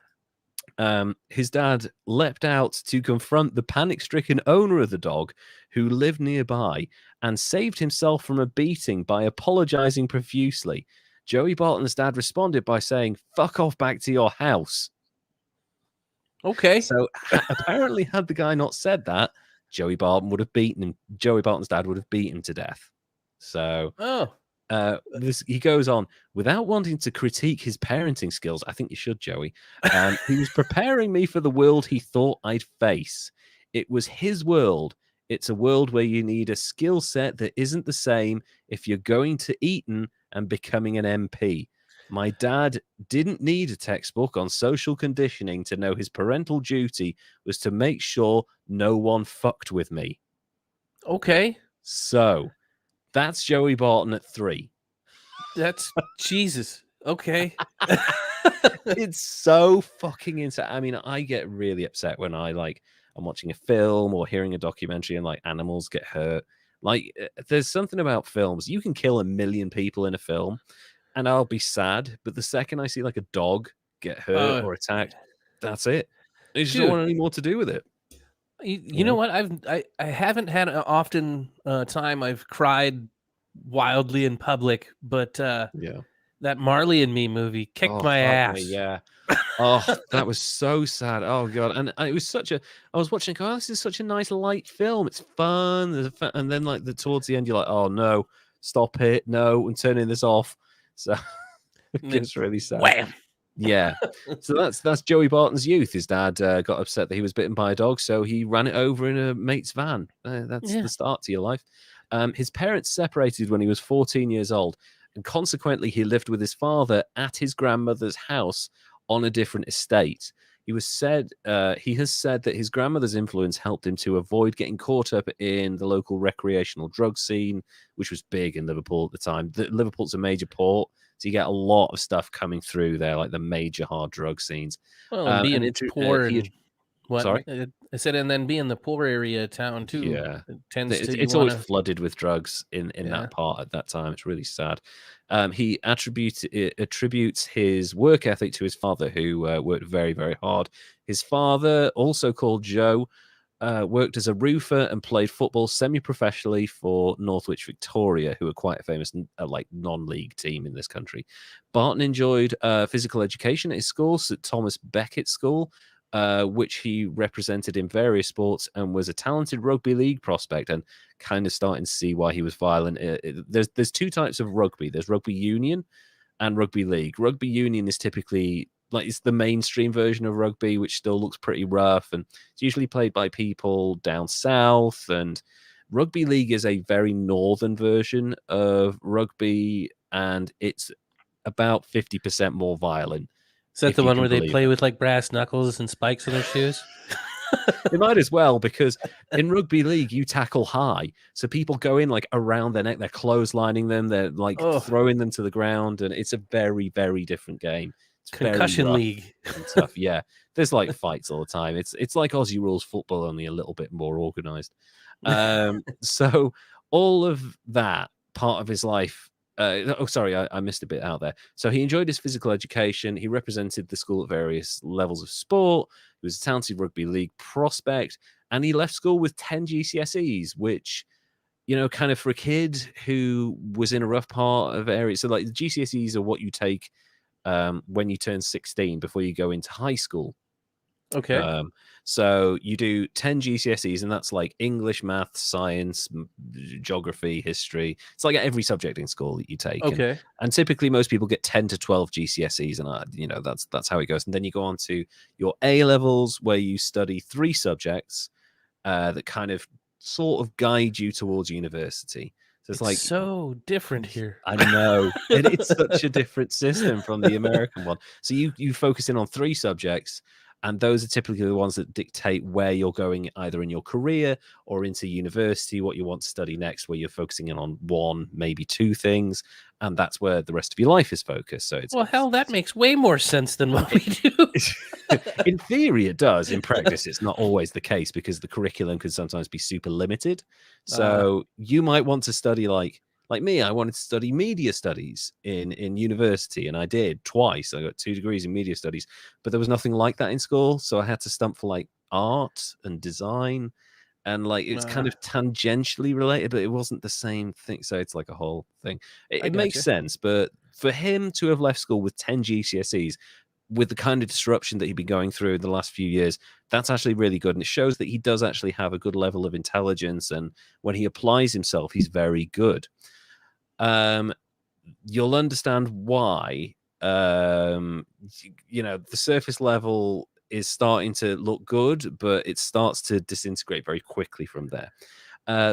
His dad leapt out to confront the panic-stricken owner of the dog, who lived nearby, and saved himself from a beating by apologizing profusely. Joey Barton's dad responded by saying, "Fuck off back to your house." Okay. So apparently, had the guy not said that, Joey Barton would have beaten him. Joey Barton's dad would have beaten him to death. So he goes on, without wanting to critique his parenting skills. I think you should, Joey. He was preparing me for the world he thought I'd face. It was his world. It's a world where you need a skill set that isn't the same if you're going to Eton and becoming an MP. My dad didn't need a textbook on social conditioning to know his parental duty was to make sure no one fucked with me. Okay. So that's Joey Barton at 3. That's Jesus. Okay. It's so fucking insane. I mean, I get really upset when I'm watching a film or hearing a documentary and like animals get hurt. Like, there's something about films. You can kill 1 million people in a film and I'll be sad. But the second I see like a dog get hurt or attacked, that's it. I just don't want any more to do with it. You know what? I haven't had an often time I've cried wildly in public, but that Marley and Me movie kicked my ass. Yeah. Oh, that was so sad. Oh god. And it was I was watching, oh, this is such a nice light film. It's fun. And then like towards the end, you're like, oh no, stop it. No, I'm turning this off. So it gets really sad. Wham. Yeah. So that's Joey Barton's youth. His dad got upset that he was bitten by a dog, so he ran it over in a mate's van. That's the start to your life. His parents separated when he was 14 years old, and consequently he lived with his father at his grandmother's house on a different estate. He has said that his grandmother's influence helped him to avoid getting caught up in the local recreational drug scene, which was big in Liverpool at the time. Liverpool's a major port, so you get a lot of stuff coming through there, like the major hard drug scenes. Well, being poor what? Sorry? I said, and then being the poor area of town too. Yeah, it's always flooded with drugs in that part at that time. It's really sad. He attributes his work ethic to his father, who worked very, very hard His father, also called Joe, worked as a roofer and played football semi-professionally for Northwich Victoria, who are quite a famous like non-league team in this country. Barton enjoyed physical education at his school, St Thomas Becket School, which he represented in various sports, and was a talented rugby league prospect, and kind of starting to see why he was violent. There's two types of rugby. There's rugby union and rugby league. Rugby union is typically like it's the mainstream version of rugby, which still looks pretty rough, and it's usually played by people down south. And rugby league is a very northern version of rugby, and it's about 50% more violent. Is that the one where they play with like brass knuckles and spikes in their shoes? They might as well, because in rugby league you tackle high, so people go in like around their neck, they're clotheslining them, they're like throwing them to the ground, and it's a very, very different game. It's concussion league and tough. Yeah, there's like fights all the time. It's like Aussie rules football, only a little bit more organized. So all of that part of his life. I missed a bit out there. So he enjoyed his physical education. He represented the school at various levels of sport. He was a talented rugby league prospect, and he left school with 10 GCSEs, which, kind of for a kid who was in a rough part of area. So like the GCSEs are what you take when you turn 16 before you go into high school. Okay. So you do 10 GCSEs, and that's like English, math, science, geography, history. It's like every subject in school that you take. Okay. And typically most people get 10 to 12 GCSEs, and that's how it goes. And then you go on to your A levels, where you study 3 subjects that kind of sort of guide you towards university. So it's like so different here. I know. It's such a different system from the American one. So you focus in on 3 subjects, and those are typically the ones that dictate where you're going, either in your career or into university, what you want to study next, where you're focusing in on 1, maybe 2 things, and that's where the rest of your life is focused. So that makes way more sense than what we do. In theory, it does. In practice, it's not always the case, because the curriculum could sometimes be super limited. So you might want to study like me, I wanted to study media studies in university, and I did twice. I got 2 degrees in media studies, but there was nothing like that in school. So I had to stump for like art and design, and like it's kind of tangentially related, but it wasn't the same thing. So it's like a whole thing. It makes sense, but for him to have left school with 10 GCSEs, with the kind of disruption that he'd been going through in the last few years, that's actually really good. And it shows that he does actually have a good level of intelligence, and when he applies himself, he's very good. You'll understand why the surface level is starting to look good, but it starts to disintegrate very quickly from there.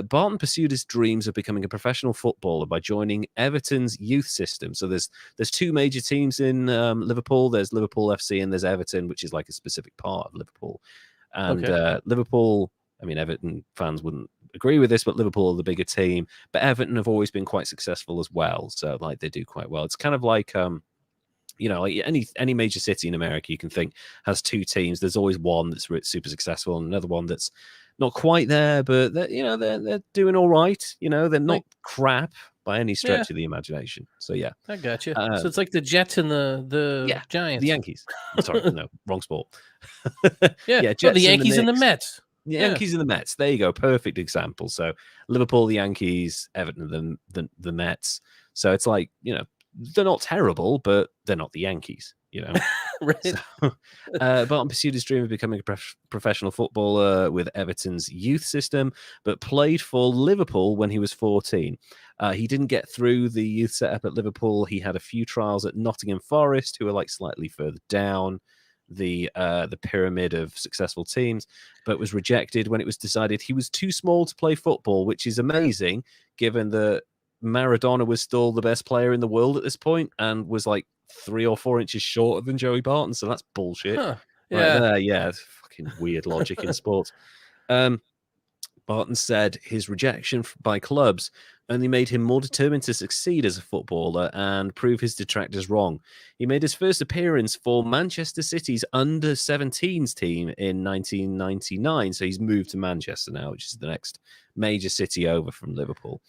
Barton pursued his dreams of becoming a professional footballer by joining Everton's youth system. So there's 2 major teams in Liverpool. There's Liverpool FC and there's Everton, which is like a specific part of Liverpool. And Liverpool, I mean, Everton fans wouldn't agree with this, but Liverpool are the bigger team. But Everton have always been quite successful as well. So like they do quite well. It's kind of like like any major city in America you can think has 2 teams. There's always one that's super successful and another one that's not quite there, but they're doing all right. They're not crap by any stretch of the imagination. So yeah, I got you. So it's like the Jets and the Giants, the Yankees. Sorry, no, wrong sport. Jets the Yankees and the Mets. The Yankees and the Mets. There you go. Perfect example. So Liverpool, the Yankees, Everton, the Mets. So it's like, they're not terrible, but they're not the Yankees, Right. So, Barton pursued his dream of becoming a professional footballer with Everton's youth system, but played for Liverpool when he was 14. He didn't get through the youth setup at Liverpool. He had a few trials at Nottingham Forest, who are like slightly further down the pyramid of successful teams, but was rejected when it was decided he was too small to play football, which is amazing given that Maradona was still the best player in the world at this point and was like 3 or 4 inches shorter than Joey Barton. So that's bullshit. Huh. Yeah. Right there, it's fucking weird logic in sports. Barton said his rejection by clubs only made him more determined to succeed as a footballer and prove his detractors wrong. He made his first appearance for Manchester City's under-17s team in 1999. So he's moved to Manchester now, which is the next major city over from Liverpool.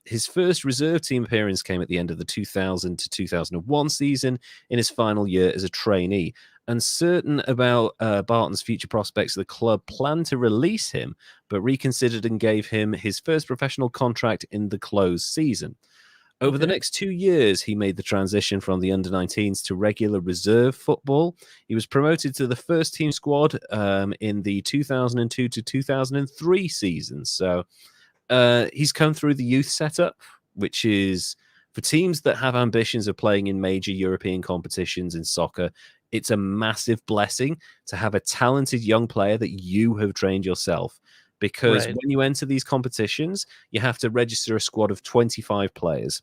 His first reserve team appearance came at the end of the 2000 to 2001 season in his final year as a trainee. Uncertain about Barton's future prospects, the club planned to release him, but reconsidered and gave him his first professional contract in the closed season. Over the next 2 years, he made the transition from the under-19s to regular reserve football. He was promoted to the first team squad in the 2002 to 2003 season. So he's come through the youth setup, which is for teams that have ambitions of playing in major European competitions in soccer. It's a massive blessing to have a talented young player that you have trained yourself. Because when you enter these competitions, you have to register a squad of 25 players.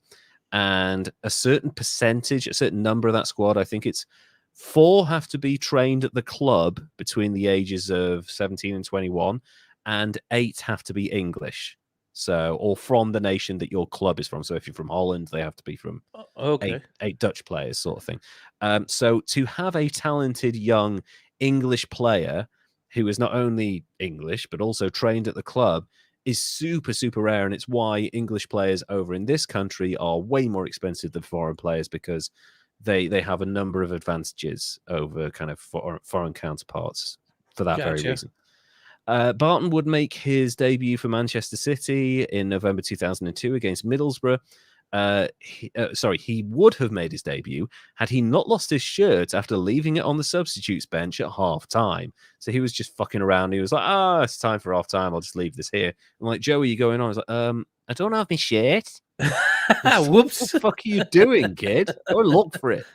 And a certain percentage, a certain number of that squad, I think it's 4 have to be trained at the club between the ages of 17 and 21, and 8 have to be English. So, or from the nation that your club is from. So if you're from Holland, they have to be from eight Dutch players, sort of thing. So to have a talented young English player who is not only English, but also trained at the club is super, super rare. And it's why English players over in this country are way more expensive than foreign players, because they have a number of advantages over kind of foreign counterparts for that very reason. Barton would make his debut for Manchester City in November 2002 against Middlesbrough. He would have made his debut had he not lost his shirt after leaving it on the substitutes bench at half time. So he was just fucking around. He was like, it's time for half time. I'll just leave this here. I'm like, Joey, you going on? I was like, I don't have my shirt. Whoops. What the fuck are you doing, kid? Go look for it.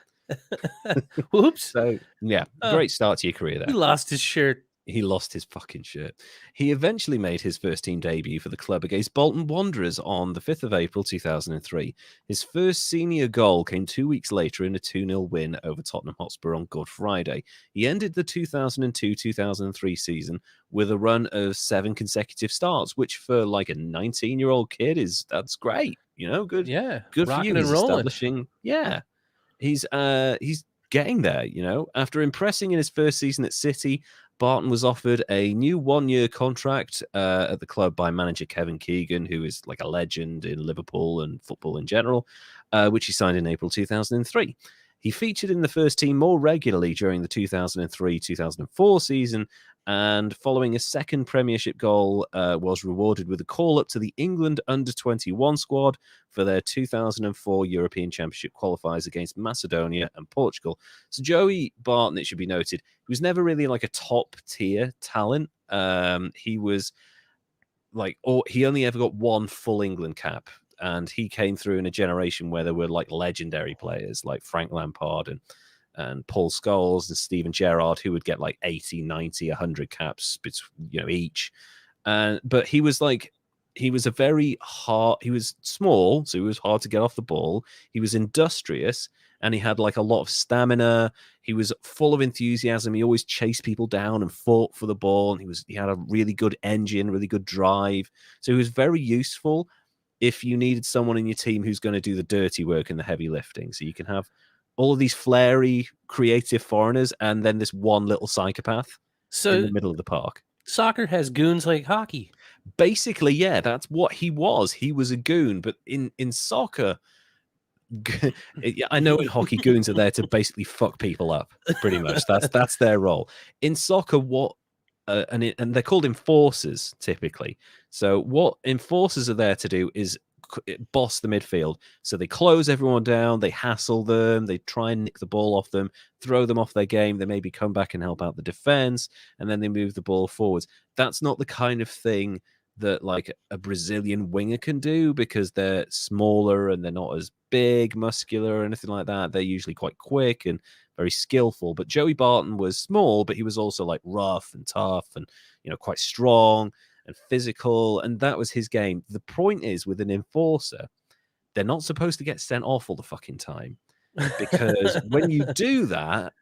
Whoops. So, yeah, great start to your career there. He lost his shirt. He lost his fucking shirt. He eventually made his first team debut for the club against Bolton Wanderers on the 5th of April 2003. His first senior goal came 2 weeks later in a 2-0 win over Tottenham Hotspur on Good Friday. He ended the 2002-2003 season with a run of 7 consecutive starts, which for like a 19-year-old kid that's great. You know, good. Yeah, good for you. He's establishing. Yeah, he's getting there. You know, after impressing in his first season at City, Barton was offered a new 1-year contract at the club by manager Kevin Keegan, who is like a legend in Liverpool and football in general, which he signed in April 2003. He featured in the first team more regularly during the 2003-2004 season, and following a second Premiership goal, was rewarded with a call-up to the England under-21 squad for their 2004 European Championship qualifiers against Macedonia and Portugal. So Joey Barton, it should be noted, he was never really like a top-tier talent. He was like, he only ever got 1 full England cap, and he came through in a generation where there were like legendary players like Frank Lampard and Paul Scholes and Steven Gerrard, who would get like 80, 90, 100 caps, each. But he was he was small, so he was hard to get off the ball. He was industrious, and he had like a lot of stamina. He was full of enthusiasm. He always chased people down and fought for the ball. And he had a really good engine, really good drive. So he was very useful if you needed someone in your team who's going to do the dirty work and the heavy lifting. So you can have all of these flary, creative foreigners, and then this one little psychopath in the middle of the park. Soccer has goons like hockey. Basically, yeah, that's what he was. He was a goon, but in soccer, I know in hockey, goons are there to basically fuck people up. Pretty much, that's their role. In soccer, and they're called enforcers typically. So what enforcers are there to do is boss the midfield. So they close everyone down, they hassle them, they try and nick the ball off them, throw them off their game. They maybe come back and help out the defense, and then they move the ball forwards. That's not the kind of thing that like a Brazilian winger can do, because they're smaller and they're not as big, muscular, or anything like that. They're usually quite quick and very skillful. But Joey Barton was small, but he was also like rough and tough and, quite strong and physical. And that was his game. The point is, with an enforcer, they're not supposed to get sent off all the fucking time, because when you do that,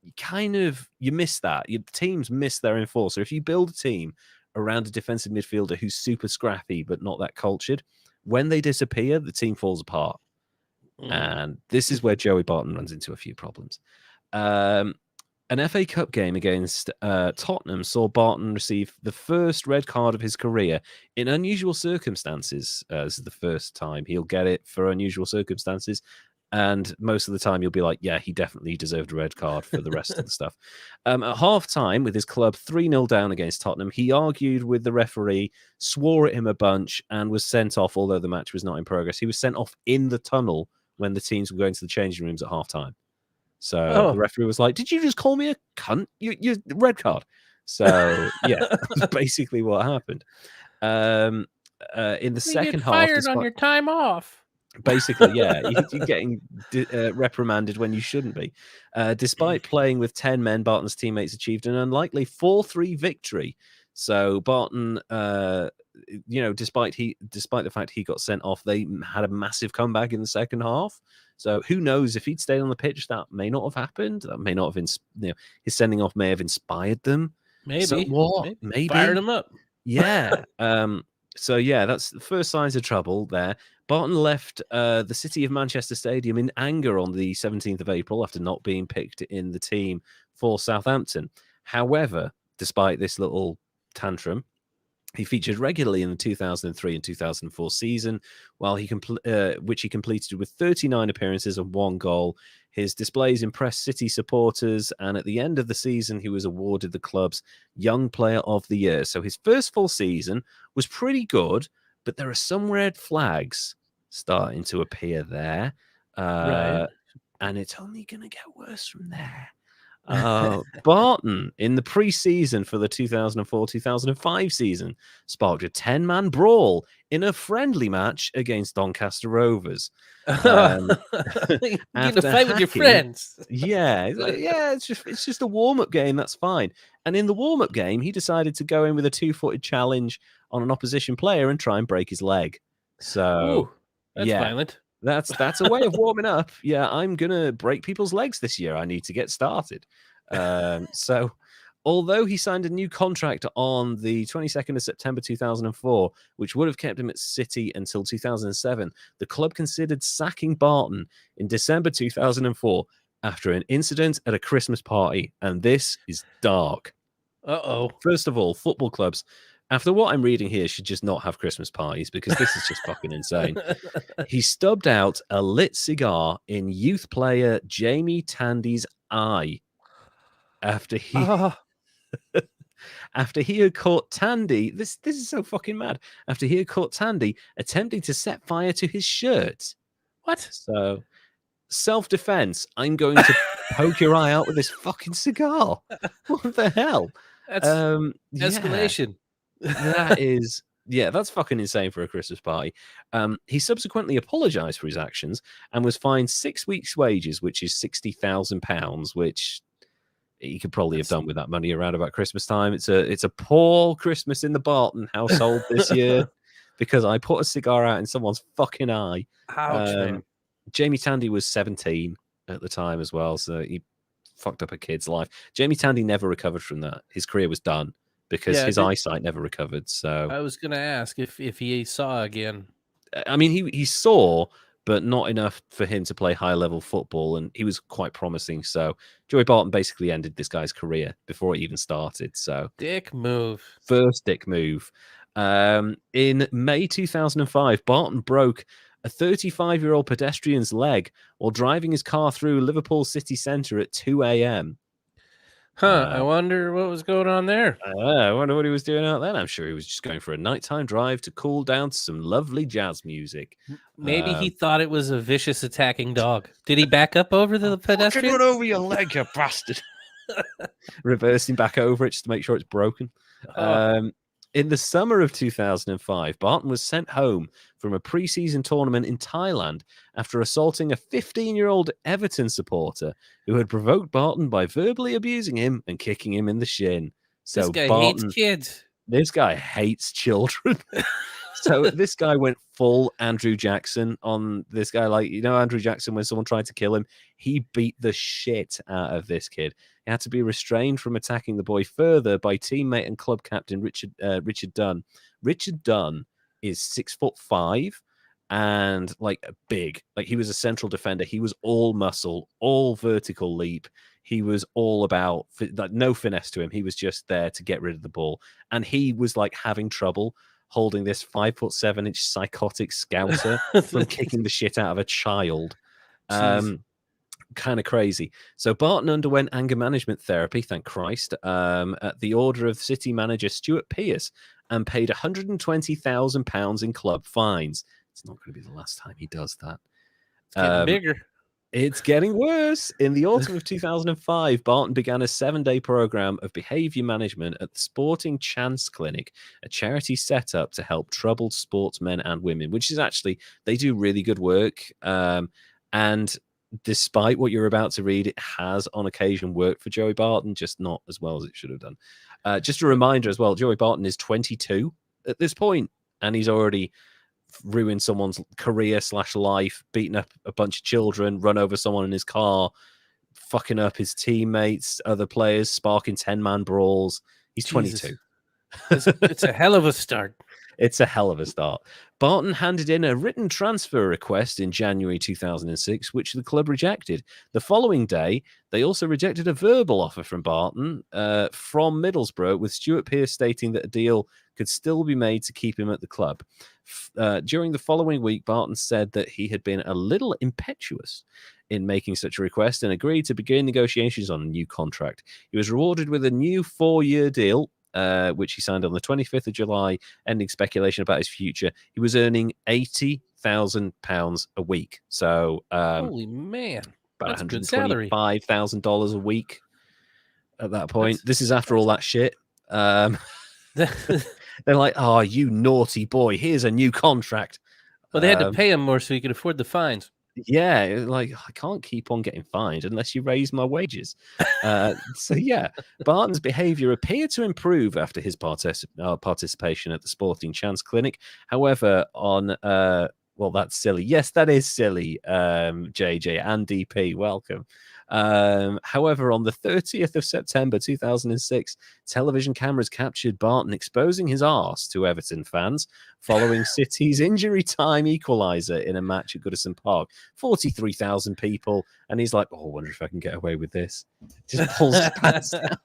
you miss that. Your teams miss their enforcer. If you build a team around a defensive midfielder who's super scrappy but not that cultured, when they disappear, the team falls apart. And this is where Joey Barton runs into a few problems. An FA Cup game against Tottenham saw Barton receive the first red card of his career in unusual circumstances. This is the first time he'll get it for unusual circumstances. And most of the time, you'll be like, yeah, he definitely deserved a red card for the rest of the stuff. At half time, with his club 3-0 down against Tottenham, he argued with the referee, swore at him a bunch, and was sent off, although the match was not in progress. He was sent off in the tunnel when the teams were going to the changing rooms at half time. So the referee was like, did you just call me a cunt? You red card. So, yeah, that's basically what happened. In the second half, fired on your time off. Basically, yeah, you're getting reprimanded when you shouldn't be. Despite playing with 10 men, Barton's teammates achieved an unlikely 4-3 victory. So Barton, despite the fact he got sent off, they had a massive comeback in the second half. So who knows, if he'd stayed on the pitch, that may not have happened. That may not have his sending off may have inspired them. Maybe. Maybe fired him up. Yeah. So yeah, that's the first signs of trouble there. Barton left the City of Manchester Stadium in anger on the 17th of April after not being picked in the team for Southampton. However, despite this little tantrum, he featured regularly in the 2003 and 2004 season, which he completed with 39 appearances and 1 goal. His displays impressed City supporters, and at the end of the season, he was awarded the club's Young Player of the Year. So his first full season was pretty good, but there are some red flags starting to appear there. Right. And it's only going to get worse from there. Barton, in the pre-season for the 2004-2005 season, sparked a 10-man brawl in a friendly match against Doncaster Rovers. You get to fight with your friends. Yeah, it's just a warm-up game, that's fine. And in the warm-up game, he decided to go in with a 2-footed challenge on an opposition player and try and break his leg. So, that's violent. That's a way of warming up. Yeah, I'm gonna break people's legs this year. I need to get started. So, although he signed a new contract on the 22nd of September 2004, which would have kept him at City until 2007, the club considered sacking Barton in December 2004 after an incident at a Christmas party, and this is dark. First of all, football clubs, after what I'm reading here, should just not have Christmas parties because this is just fucking insane. He stubbed out a lit cigar in youth player Jamie Tandy's eye after he had caught Tandy. This is so fucking mad. After he had caught Tandy attempting to set fire to his shirt. What? So, self-defense. I'm going to poke your eye out with this fucking cigar. What the hell? That's escalation. That's fucking insane for a Christmas party. He subsequently apologized for his actions and was fined 6 weeks' wages, which is £60,000, which he could probably have done with that money around about Christmas time. It's a poor Christmas in the Barton household this year because I put a cigar out in someone's fucking eye. Ouch, man. Jamie Tandy was 17 at the time as well, so he fucked up a kid's life. Jamie Tandy never recovered from that. His career was done because his eyesight never recovered. So I was going to ask if he saw again. I mean, he saw, but not enough for him to play high-level football, and he was quite promising. So Joey Barton basically ended this guy's career before it even started. So dick move. First dick move. In May 2005, Barton broke a 35-year-old pedestrian's leg while driving his car through Liverpool city centre at 2 a.m. I wonder what was going on there. I wonder what he was doing out there. I'm sure he was just going for a nighttime drive to cool down to some lovely jazz music. Maybe he thought it was a vicious attacking dog. Did he back up over the pedestrian? Run over your leg, you bastard. Reversing back over it just to make sure it's broken. In the summer of 2005, Barton was sent home from a pre-season tournament in Thailand after assaulting a 15-year-old Everton supporter who had provoked Barton by verbally abusing him and kicking him in the shin. So this guy Barton hates kids. This guy hates children. So this guy went full Andrew Jackson on this guy. Like, Andrew Jackson, when someone tried to kill him, he beat the shit out of this kid. He had to be restrained from attacking the boy further by teammate and club captain Richard Dunn. Richard Dunn is 6'5" and big. Like, he was a central defender. He was all muscle, all vertical leap. He was all about no finesse to him. He was just there to get rid of the ball, and he was having trouble holding this 5'7" psychotic scouser from kicking the shit out of a child. Jeez. Kind of crazy. So Barton underwent anger management therapy, thank Christ, at the order of city manager Stuart Pearce, and paid £120,000 in club fines. It's not going to be the last time he does that. It's getting bigger. It's getting worse. In the autumn of 2005, Barton began a 7-day program of behavior management at the Sporting Chance Clinic, a charity set up to help troubled sportsmen and women, which is actually, they do really good work. And despite what you're about to read, it has on occasion worked for Joey Barton, just not as well as it should have done. Just a reminder as well, Joey Barton is 22 at this point, and he's already ruined someone's career / life, beaten up a bunch of children, run over someone in his car, fucking up his teammates, other players, sparking 10-man brawls. He's 22. It's a hell of a start. It's a hell of a start. Barton handed in a written transfer request in January 2006, which the club rejected. The following day, they also rejected a verbal offer from Barton from Middlesbrough, with Stuart Pearce stating that a deal could still be made to keep him at the club. During the following week, Barton said that he had been a little impetuous in making such a request and agreed to begin negotiations on a new contract. He was rewarded with a new 4-year deal, which he signed on the 25th of July, ending speculation about his future. He was earning £80,000 a week. So, holy man, about $125,000 a week at that point. This is after all that shit. They're like, oh, you naughty boy, here's a new contract. Well, they had to pay him more so he could afford the fines. Yeah, like, I can't keep on getting fined unless you raise my wages. So, yeah, Barton's behavior appeared to improve after his participation at the Sporting Chance Clinic. However, on, well, that's silly. Yes, that is silly, JJ and DP. Welcome. However, on the 30th of September 2006, television cameras captured Barton exposing his arse to Everton fans following City's injury time equaliser in a match at Goodison Park. 43,000 people, and he's like, oh, I wonder if I can get away with this. Just pulls his pants down.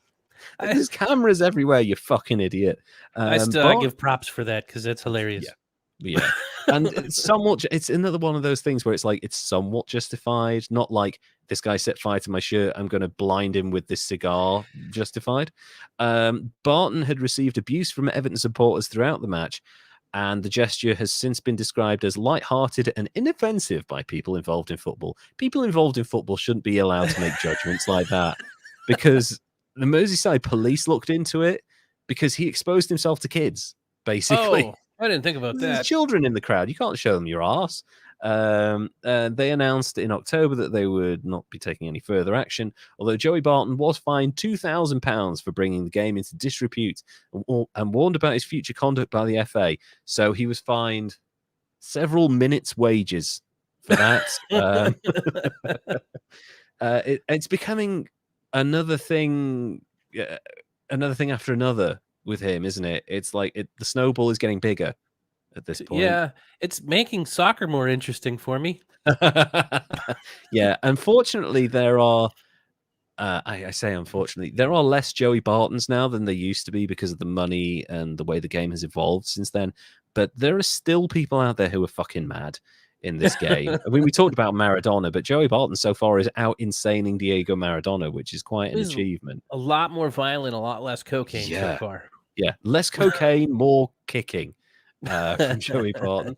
There's cameras everywhere, you fucking idiot. I give props for that because that's hilarious. Yeah. And it's another one of those things where it's like, it's somewhat justified, not like this guy set fire to my shirt, I'm going to blind him with this cigar, justified. Barton had received abuse from Everton supporters throughout the match, and the gesture has since been described as light-hearted and inoffensive by people involved in football. People involved in football shouldn't be allowed to make judgments like that, because the Merseyside police looked into it because he exposed himself to kids, basically. Oh. I didn't think about that. There's children in the crowd. You can't show them your ass. They announced in October that they would not be taking any further action, although Joey Barton was fined £2,000 for bringing the game into disrepute and warned about his future conduct by the FA. So he was fined several minutes' wages for that. It's becoming another thing after another with him, isn't it? It's like the snowball is getting bigger at this point. Yeah, it's making soccer more interesting for me. Yeah, unfortunately, there are. I say unfortunately, there are less Joey Bartons now than there used to be because of the money and the way the game has evolved since then. But there are still people out there who are fucking mad in this game. I mean, we talked about Maradona, but Joey Barton so far is out insaning Diego Maradona, which is quite an achievement. A lot more violent, a lot less cocaine so far. Yeah, less cocaine, more kicking from Joey Barton.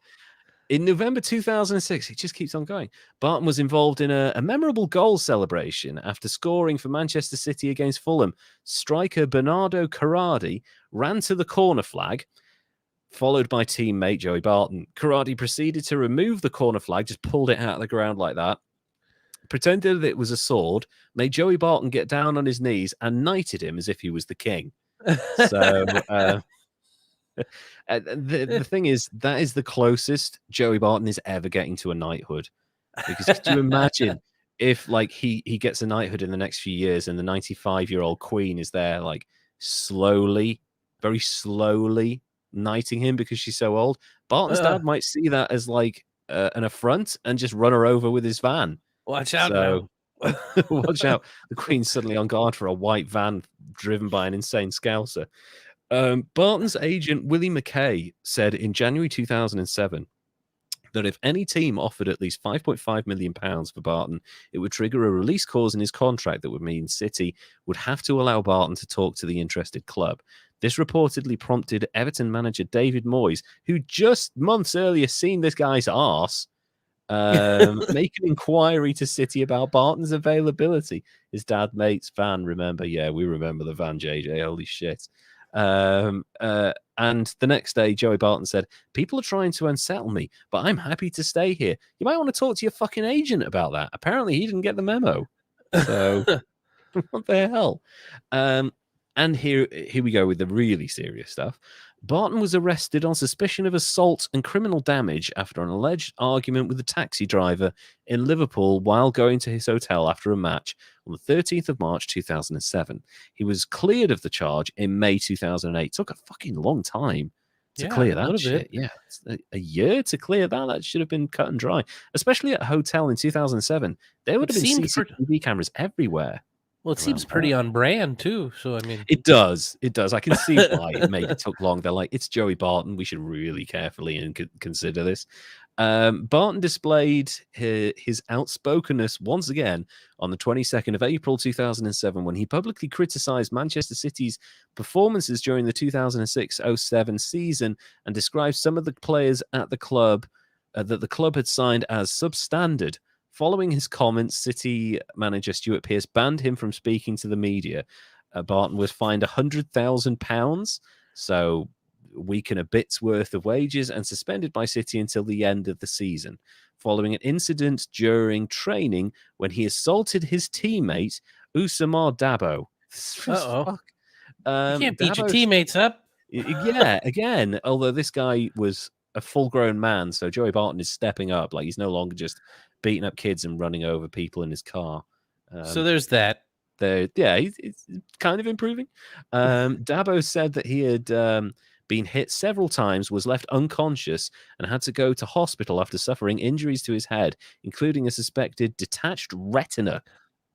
In November 2006, it just keeps on going. Barton was involved in a memorable goal celebration after scoring for Manchester City against Fulham. Striker Bernardo Corradi ran to the corner flag, followed by teammate Joey Barton. Corradi proceeded to remove the corner flag, just pulled it out of the ground like that, pretended that it was a sword, made Joey Barton get down on his knees and knighted him as if he was the king. So the thing is, that is the closest Joey Barton is ever getting to a knighthood. Because could you imagine if like he gets a knighthood in the next few years and the 95-year-old queen is there like very slowly knighting him because she's so old? Barton's dad might see that as like an affront and just run her over with his van. Watch out now. Watch out. The Queen's suddenly on guard for a white van driven by an insane scouser. Barton's agent, Willie McKay, said in January 2007 that if any team offered at least £5.5 million for Barton, it would trigger a release clause in his contract that would mean City would have to allow Barton to talk to the interested club. This reportedly prompted Everton manager David Moyes, who just months earlier seen this guy's arse, make an inquiry to City about Barton's availability. His dad mate's van, remember? Yeah, we remember the van, JJ. Holy shit. And the next day, Joey Barton said, "People are trying to unsettle me, but I'm happy to stay here. You might want to talk to your fucking agent about that." Apparently, he didn't get the memo. So, what the hell? And here we go with the really serious stuff. Barton was arrested on suspicion of assault and criminal damage after an alleged argument with a taxi driver in Liverpool while going to his hotel after a match on the 13th of March 2007. He was cleared of the charge in May 2008. It took a fucking long time to clear that shit. Yeah, a year to clear that. That should have been cut and dry, especially at a hotel in 2007. There would have been CCTV cameras everywhere. Well, it seems pretty on brand too. So I mean, it does. I can see why maybe it took long. They're like, it's Joey Barton. We should really carefully and consider this. Barton displayed his outspokenness once again on the 22nd of April 2007 when he publicly criticised Manchester City's performances during the 2006-07 season and described some of the players at the club that the club had signed as substandard. Following his comments, City manager Stuart Pearce banned him from speaking to the media. Barton was fined £100,000, so a week and a bit's worth of wages, and suspended by City until the end of the season, following an incident during training when he assaulted his teammate, Ousmane Dabo. You can't beat your teammates up. Yeah, again, although this guy was a full-grown man, so Joey Barton is stepping up. Like, he's no longer just beating up kids and running over people in his car. So there's that. He's kind of improving. Dabo said that he had been hit several times, was left unconscious, and had to go to hospital after suffering injuries to his head, including a suspected detached retina.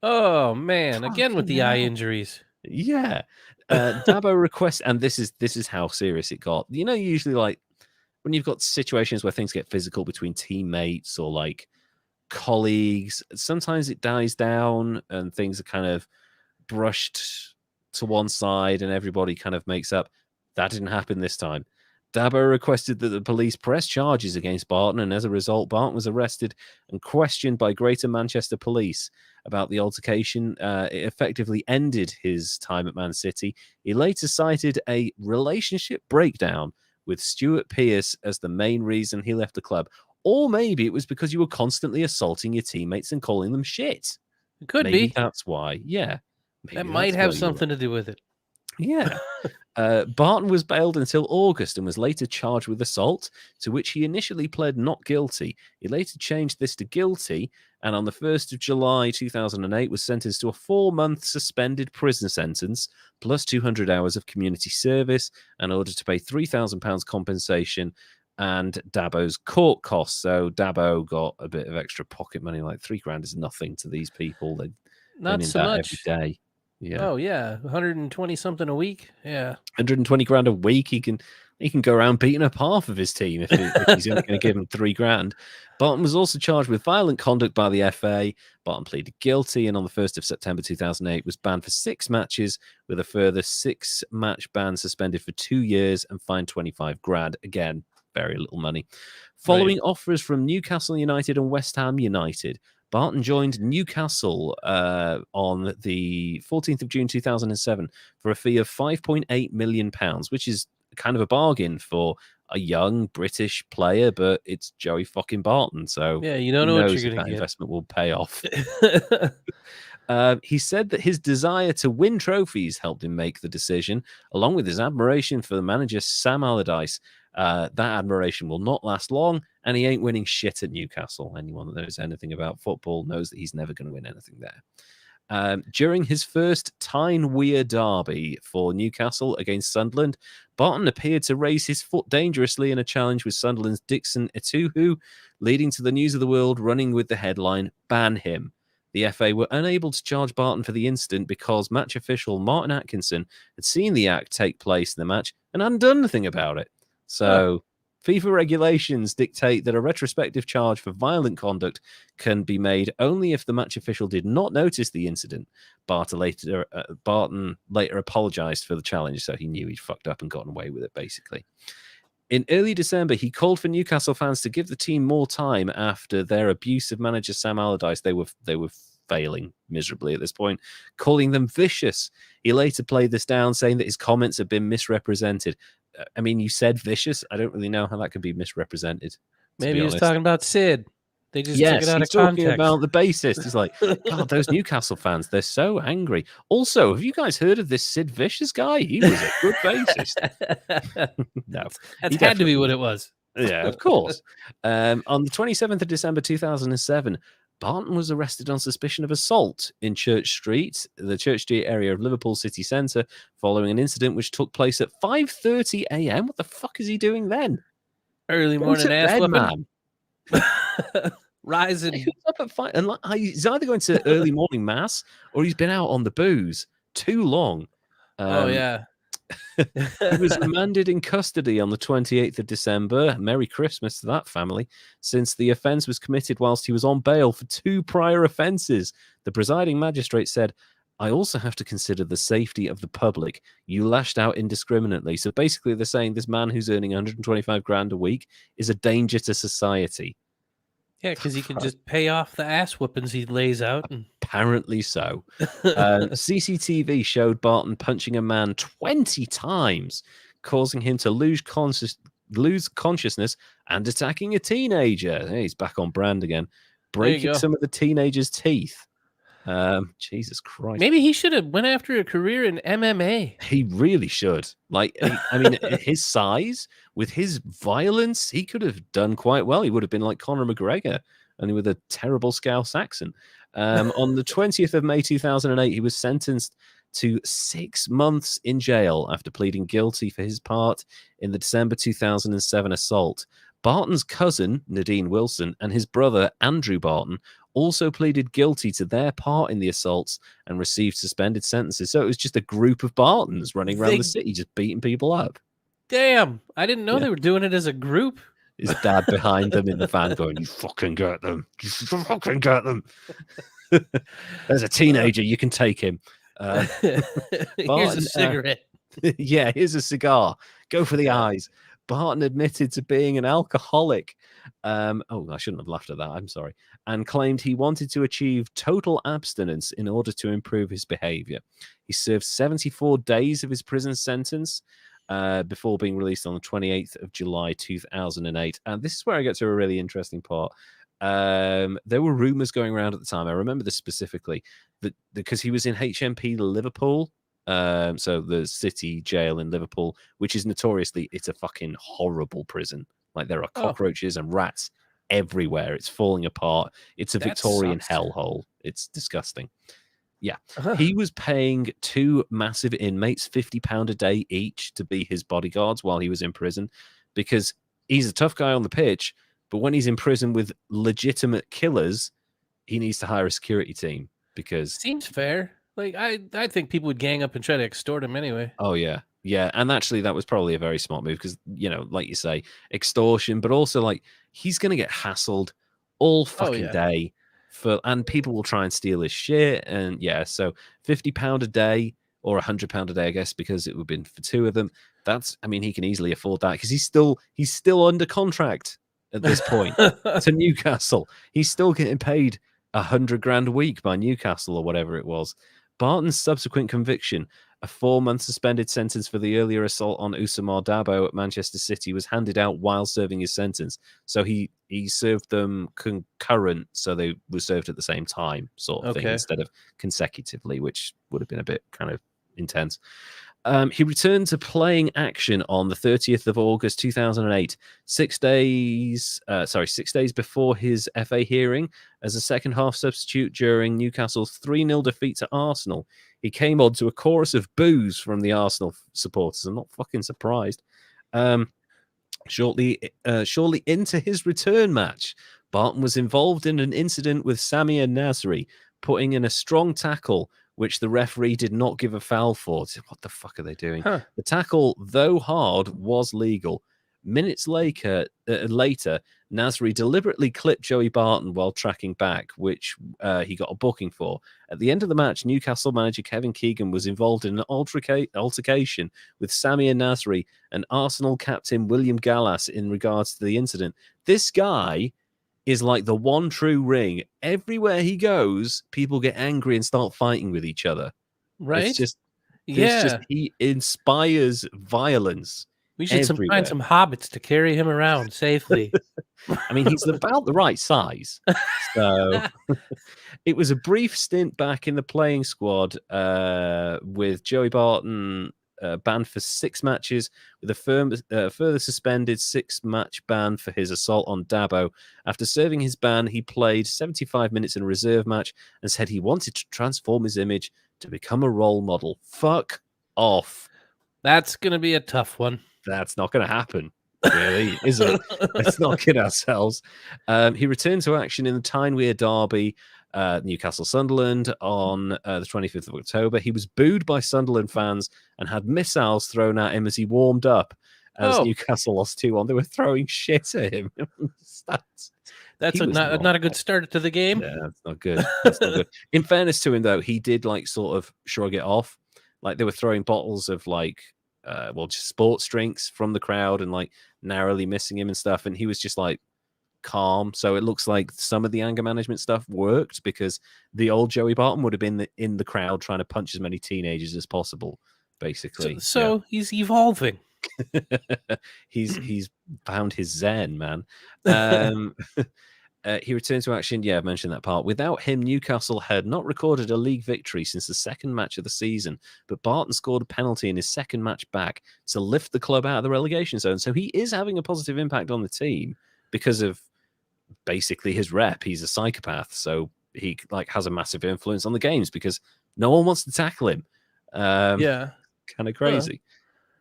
Oh man! Again with the eye injuries. Yeah. Dabo requests, and this is how serious it got. You know, usually like when you've got situations where things get physical between teammates or like colleagues, sometimes it dies down and things are kind of brushed to one side and everybody kind of makes up. That didn't happen this time. Dabo requested that the police press charges against Barton, and as a result, Barton was arrested and questioned by Greater Manchester Police about the altercation. It effectively ended his time at Man City. He later cited a relationship breakdown with Stuart Pearce as the main reason he left the club. Or maybe it was because you were constantly assaulting your teammates and calling them shit. It could maybe be. That's why. Yeah. That might have something to do with it. Yeah. Barton was bailed until August and was later charged with assault, to which he initially pled not guilty. He later changed this to guilty, and on the 1st of July 2008 was sentenced to a 4-month suspended prison sentence, plus 200 hours of community service, in order to pay £3,000 compensation and Dabo's court costs. So Dabo got a bit of extra pocket money. Like $3,000 is nothing to these people. They're not so much every day. Yeah. Oh yeah, 120 something a week. Yeah, 120 grand a week. He can go around beating up half of his team if he's only going to give him $3,000. Barton was also charged with violent conduct by the FA. Barton pleaded guilty, and on the 1st of September 2008 was banned for 6 matches, with a further 6-match ban, suspended for 2 years, and fined 25 grand. Again, very little money. Following offers from Newcastle United and West Ham United, Barton joined Newcastle on the 14th of June 2007 for a fee of £5.8 million, which is kind of a bargain for a young British player, but it's Joey fucking Barton. So yeah, you don't know what you're going to get. Investment will pay off. He said that his desire to win trophies helped him make the decision, along with his admiration for the manager Sam Allardyce. That admiration will not last long, and he ain't winning shit at Newcastle. Anyone that knows anything about football knows that he's never going to win anything there. During his first Tyne-Wear derby for Newcastle against Sunderland, Barton appeared to raise his foot dangerously in a challenge with Sunderland's Dixon Etuhu, leading to the News of the World running with the headline, "Ban him." The FA were unable to charge Barton for the incident because match official Martin Atkinson had seen the act take place in the match and hadn't done anything about it. So, FIFA regulations dictate that a retrospective charge for violent conduct can be made only if the match official did not notice the incident. Barton later apologized for the challenge, so he knew he'd fucked up and gotten away with it, basically. In early December, he called for Newcastle fans to give the team more time after their abuse of manager Sam Allardyce. They were failing miserably at this point, calling them vicious. He later played this down, saying that his comments had been misrepresented. I mean, you said vicious. I don't really know how that could be misrepresented. Maybe he was talking about Sid. They just took it out of context. Talking about the bassist. He's like, God, those Newcastle fans, they're so angry. Also, have you guys heard of this Sid Vicious guy? He was a good bassist. No. That had to be what it was. Yeah, of course. On the 27th of December 2007, Barton was arrested on suspicion of assault in Church Street, the Church Street area of Liverpool city centre, following an incident which took place at 5:30 a.m. What the fuck is he doing then? Early morning ass whipping. Rising. He's up at 5, and he's either going to early morning mass or he's been out on the booze too long. He was remanded in custody on the 28th of December. Merry Christmas to that family, since the offence was committed whilst he was on bail for 2 prior offences. The presiding magistrate said, I also have to consider the safety of the public. You lashed out indiscriminately. So basically they're saying this man who's earning 125 grand a week is a danger to society. Yeah, because he can just pay off the ass whoopings he lays out. Apparently so. CCTV showed Barton punching a man 20 times, causing him to lose consciousness and attacking a teenager. Hey, he's back on brand again. Breaking some of the teenager's teeth. Jesus Christ. Maybe he should have went after a career in MMA. He really should. Like, I mean, his size, with his violence, he could have done quite well. He would have been like Conor McGregor, only with a terrible Scouse accent. On the 20th of May 2008, he was sentenced to 6 months in jail after pleading guilty for his part in the December 2007 assault. Barton's cousin, Nadine Wilson, and his brother, Andrew Barton, also pleaded guilty to their part in the assaults and received suspended sentences. So it was just a group of Bartons running around the city, just beating people up. Damn, I didn't know they were doing it as a group. His dad behind them in the van going, you fucking get them. You fucking get them. There's a teenager, you can take him. Here's a cigarette. Yeah, here's a cigar. Go for the eyes. Barton admitted to being an alcoholic. I shouldn't have laughed at that. I'm sorry. And claimed he wanted to achieve total abstinence in order to improve his behavior. He served 74 days of his prison sentence before being released on the 28th of July 2008. And this is where I get to a really interesting part. There were rumors going around at the time. I remember this specifically that because he was in HMP Liverpool. So the city jail in Liverpool, which is notoriously, it's a fucking horrible prison. Like there are cockroaches and rats everywhere. It's falling apart. It's a Victorian hellhole. It's disgusting. Yeah. He was paying 2 massive inmates £50 a day each to be his bodyguards while he was in prison, because he's a tough guy on the pitch, but when he's in prison with legitimate killers, he needs to hire a security team because seems fair. Like I think people would gang up and try to extort him anyway. Oh yeah. Yeah, and actually that was probably a very smart move because, you know, like you say, extortion, but also like he's going to get hassled all fucking day and people will try and steal his shit. And yeah, so £50 a day or £100 a day, I guess, because it would have been for 2 of them. That's, I mean, he can easily afford that because he's still under contract at this point to Newcastle. He's still getting paid 100 grand a week by Newcastle or whatever it was. Barton's subsequent conviction, a 4-month suspended sentence for the earlier assault on Ousmane Dabo at Manchester City, was handed out while serving his sentence. So he served them concurrent, so they were served at the same time, sort of thing, instead of consecutively, which would have been a bit kind of intense. He returned to playing action on the 30th of August 2008, 6 days before his FA hearing, as a second-half substitute during Newcastle's 3-0 defeat to Arsenal. He came on to a chorus of boos from the Arsenal supporters. I'm not fucking surprised. Shortly into his return match, Barton was involved in an incident with Samir Nasri, putting in a strong tackle, which the referee did not give a foul for. What the fuck are they doing? The tackle, though hard, was legal. Minutes later, Nasri deliberately clipped Joey Barton while tracking back, which he got a booking for. At the end of the match, Newcastle manager Kevin Keegan was involved in an altercation with Samir Nasri and Arsenal captain William Gallas in regards to the incident. This guy is like the one true ring. Everywhere he goes, people get angry and start fighting with each other. Right? He inspires violence. We should everywhere. find some hobbits to carry him around safely. I mean, he's about the right size. So it was a brief stint back in the playing squad with Joey Barton banned for 6 matches, with a further suspended 6-match ban for his assault on Dabo. After serving his ban, he played 75 minutes in a reserve match and said he wanted to transform his image to become a role model. Fuck off. That's going to be a tough one. That's not going to happen, really, is it? Let's not kid ourselves. He returned to action in the Tyne-Wear derby, Newcastle-Sunderland, on the 25th of October. He was booed by Sunderland fans and had missiles thrown at him as he warmed up. As Newcastle lost 2-1, they were throwing shit at him. That's not a good start to the game. Yeah, that's not good. That's not good. In fairness to him, though, he did sort of shrug it off. Like, they were throwing bottles of just sports drinks from the crowd and narrowly missing him and stuff. And he was just calm. So it looks like some of the anger management stuff worked, because the old Joey Barton would have been in the crowd trying to punch as many teenagers as possible, basically. So he's evolving. He's found his zen, man. He returned to action. Yeah, I've mentioned that part. Without him, Newcastle had not recorded a league victory since the second match of the season, but Barton scored a penalty in his second match back to lift the club out of the relegation zone. So he is having a positive impact on the team because of basically his rep. He's a psychopath, so he has a massive influence on the games because no one wants to tackle him. Kind of crazy.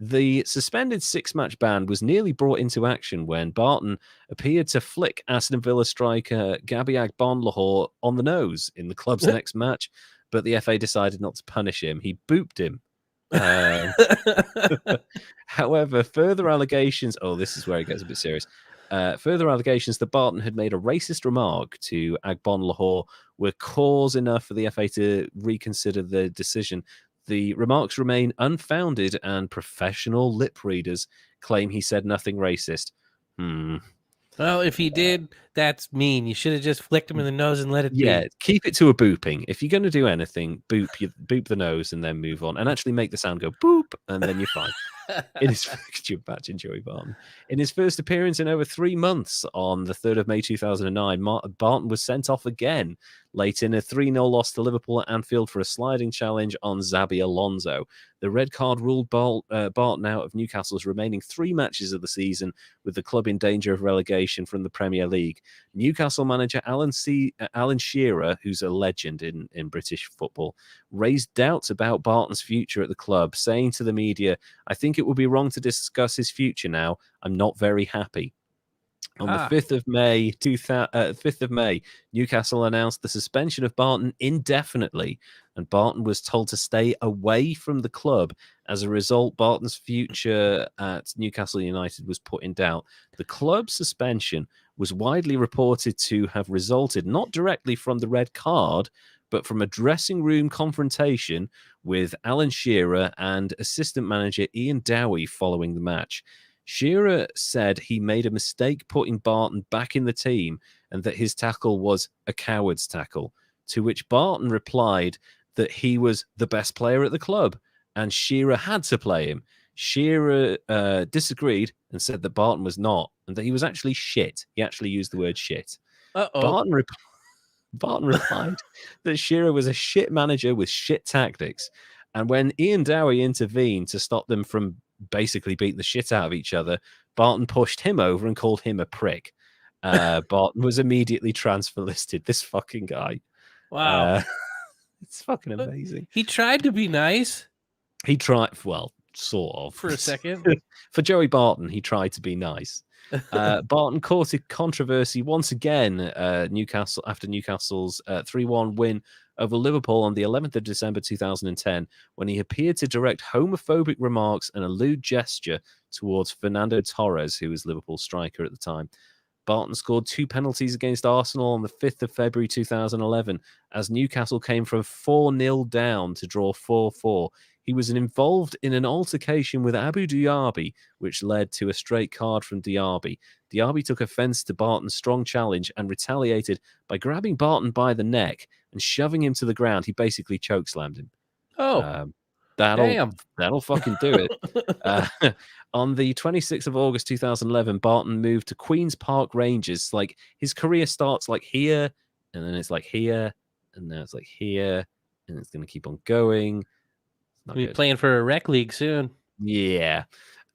The suspended 6-match ban was nearly brought into action when Barton appeared to flick Aston Villa striker Gabi Agbonlahor on the nose in the club's next match, but the FA decided not to punish him. He booped him. However, further allegations... Oh, this is where it gets a bit serious. Further allegations that Barton had made a racist remark to Agbonlahor were cause enough for the FA to reconsider the decision. The remarks remain unfounded, and professional lip readers claim he said nothing racist. Well, if he did, that's mean. You should have just flicked him in the nose and let it be. Yeah, keep it to a booping. If you're going to do anything, boop the nose and then move on, and actually make the sound go boop, and then you're fine. In his Joey Barton. In his first appearance in over 3 months, on the 3rd of May 2009, Barton was sent off again, late in a 3-0 loss to Liverpool at Anfield for a sliding challenge on Xabi Alonso. The red card ruled Barton out of Newcastle's remaining 3 matches of the season, with the club in danger of relegation from the Premier League. Newcastle manager Alan Shearer, who's a legend in British football, raised doubts about Barton's future at the club, saying to the media, "I think it would be wrong to discuss his future now. I'm not very happy." On the 5th of May, Newcastle announced the suspension of Barton indefinitely, and Barton was told to stay away from the club. As a result, Barton's future at Newcastle United was put in doubt. The club suspension was widely reported to have resulted not directly from the red card, but from a dressing room confrontation with Alan Shearer and assistant manager Ian Dowie following the match. Shearer said he made a mistake putting Barton back in the team and that his tackle was a coward's tackle, to which Barton replied that he was the best player at the club and Shearer had to play him. Shearer disagreed and said that Barton was not, and that he was actually shit. He actually used the word shit. Barton replied that Shearer was a shit manager with shit tactics. And when Ian Dowie intervened to stop them from basically beating the shit out of each other, Barton pushed him over and called him a prick. Barton was immediately transfer listed. This fucking guy. Wow. It's fucking amazing. He tried to be nice. He tried, well, sort of. For a second. For Joey Barton, he tried to be nice. Barton courted controversy once again after Newcastle's 3-1 win over Liverpool on the 11th of December 2010 when he appeared to direct homophobic remarks and a lewd gesture towards Fernando Torres, who was Liverpool's striker at the time. Barton scored 2 penalties against Arsenal on the 5th of February 2011 as Newcastle came from 4-0 down to draw 4-4. He was involved in an altercation with Abu Diaby, which led to a straight card from Diaby. Diaby took offence to Barton's strong challenge and retaliated by grabbing Barton by the neck and shoving him to the ground. He basically chokeslammed him. Oh, That'll fucking do it. On the 26th of August 2011, Barton moved to Queen's Park Rangers. Like, his career starts like here, and then it's like here, and now it's like here, and it's going to keep on going. He'll be playing for a rec league soon. Yeah.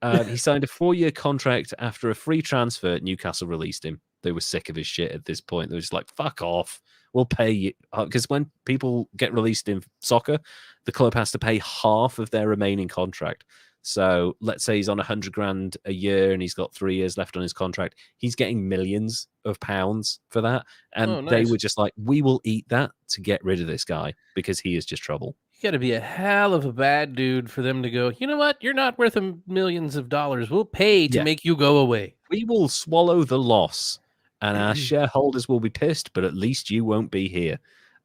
He signed a 4-year contract after a free transfer. Newcastle released him. They were sick of his shit at this point. They were just like, fuck off. We'll pay you. Because when people get released in soccer, the club has to pay half of their remaining contract. So let's say he's on 100 grand a year and he's got 3 years left on his contract. He's getting millions of pounds for that. And they were just like, we will eat that to get rid of this guy because he is just trouble. You got to be a hell of a bad dude for them to go, you know what? You're not worth millions of dollars. We'll pay to make you go away. We will swallow the loss and our shareholders will be pissed, but at least you won't be here.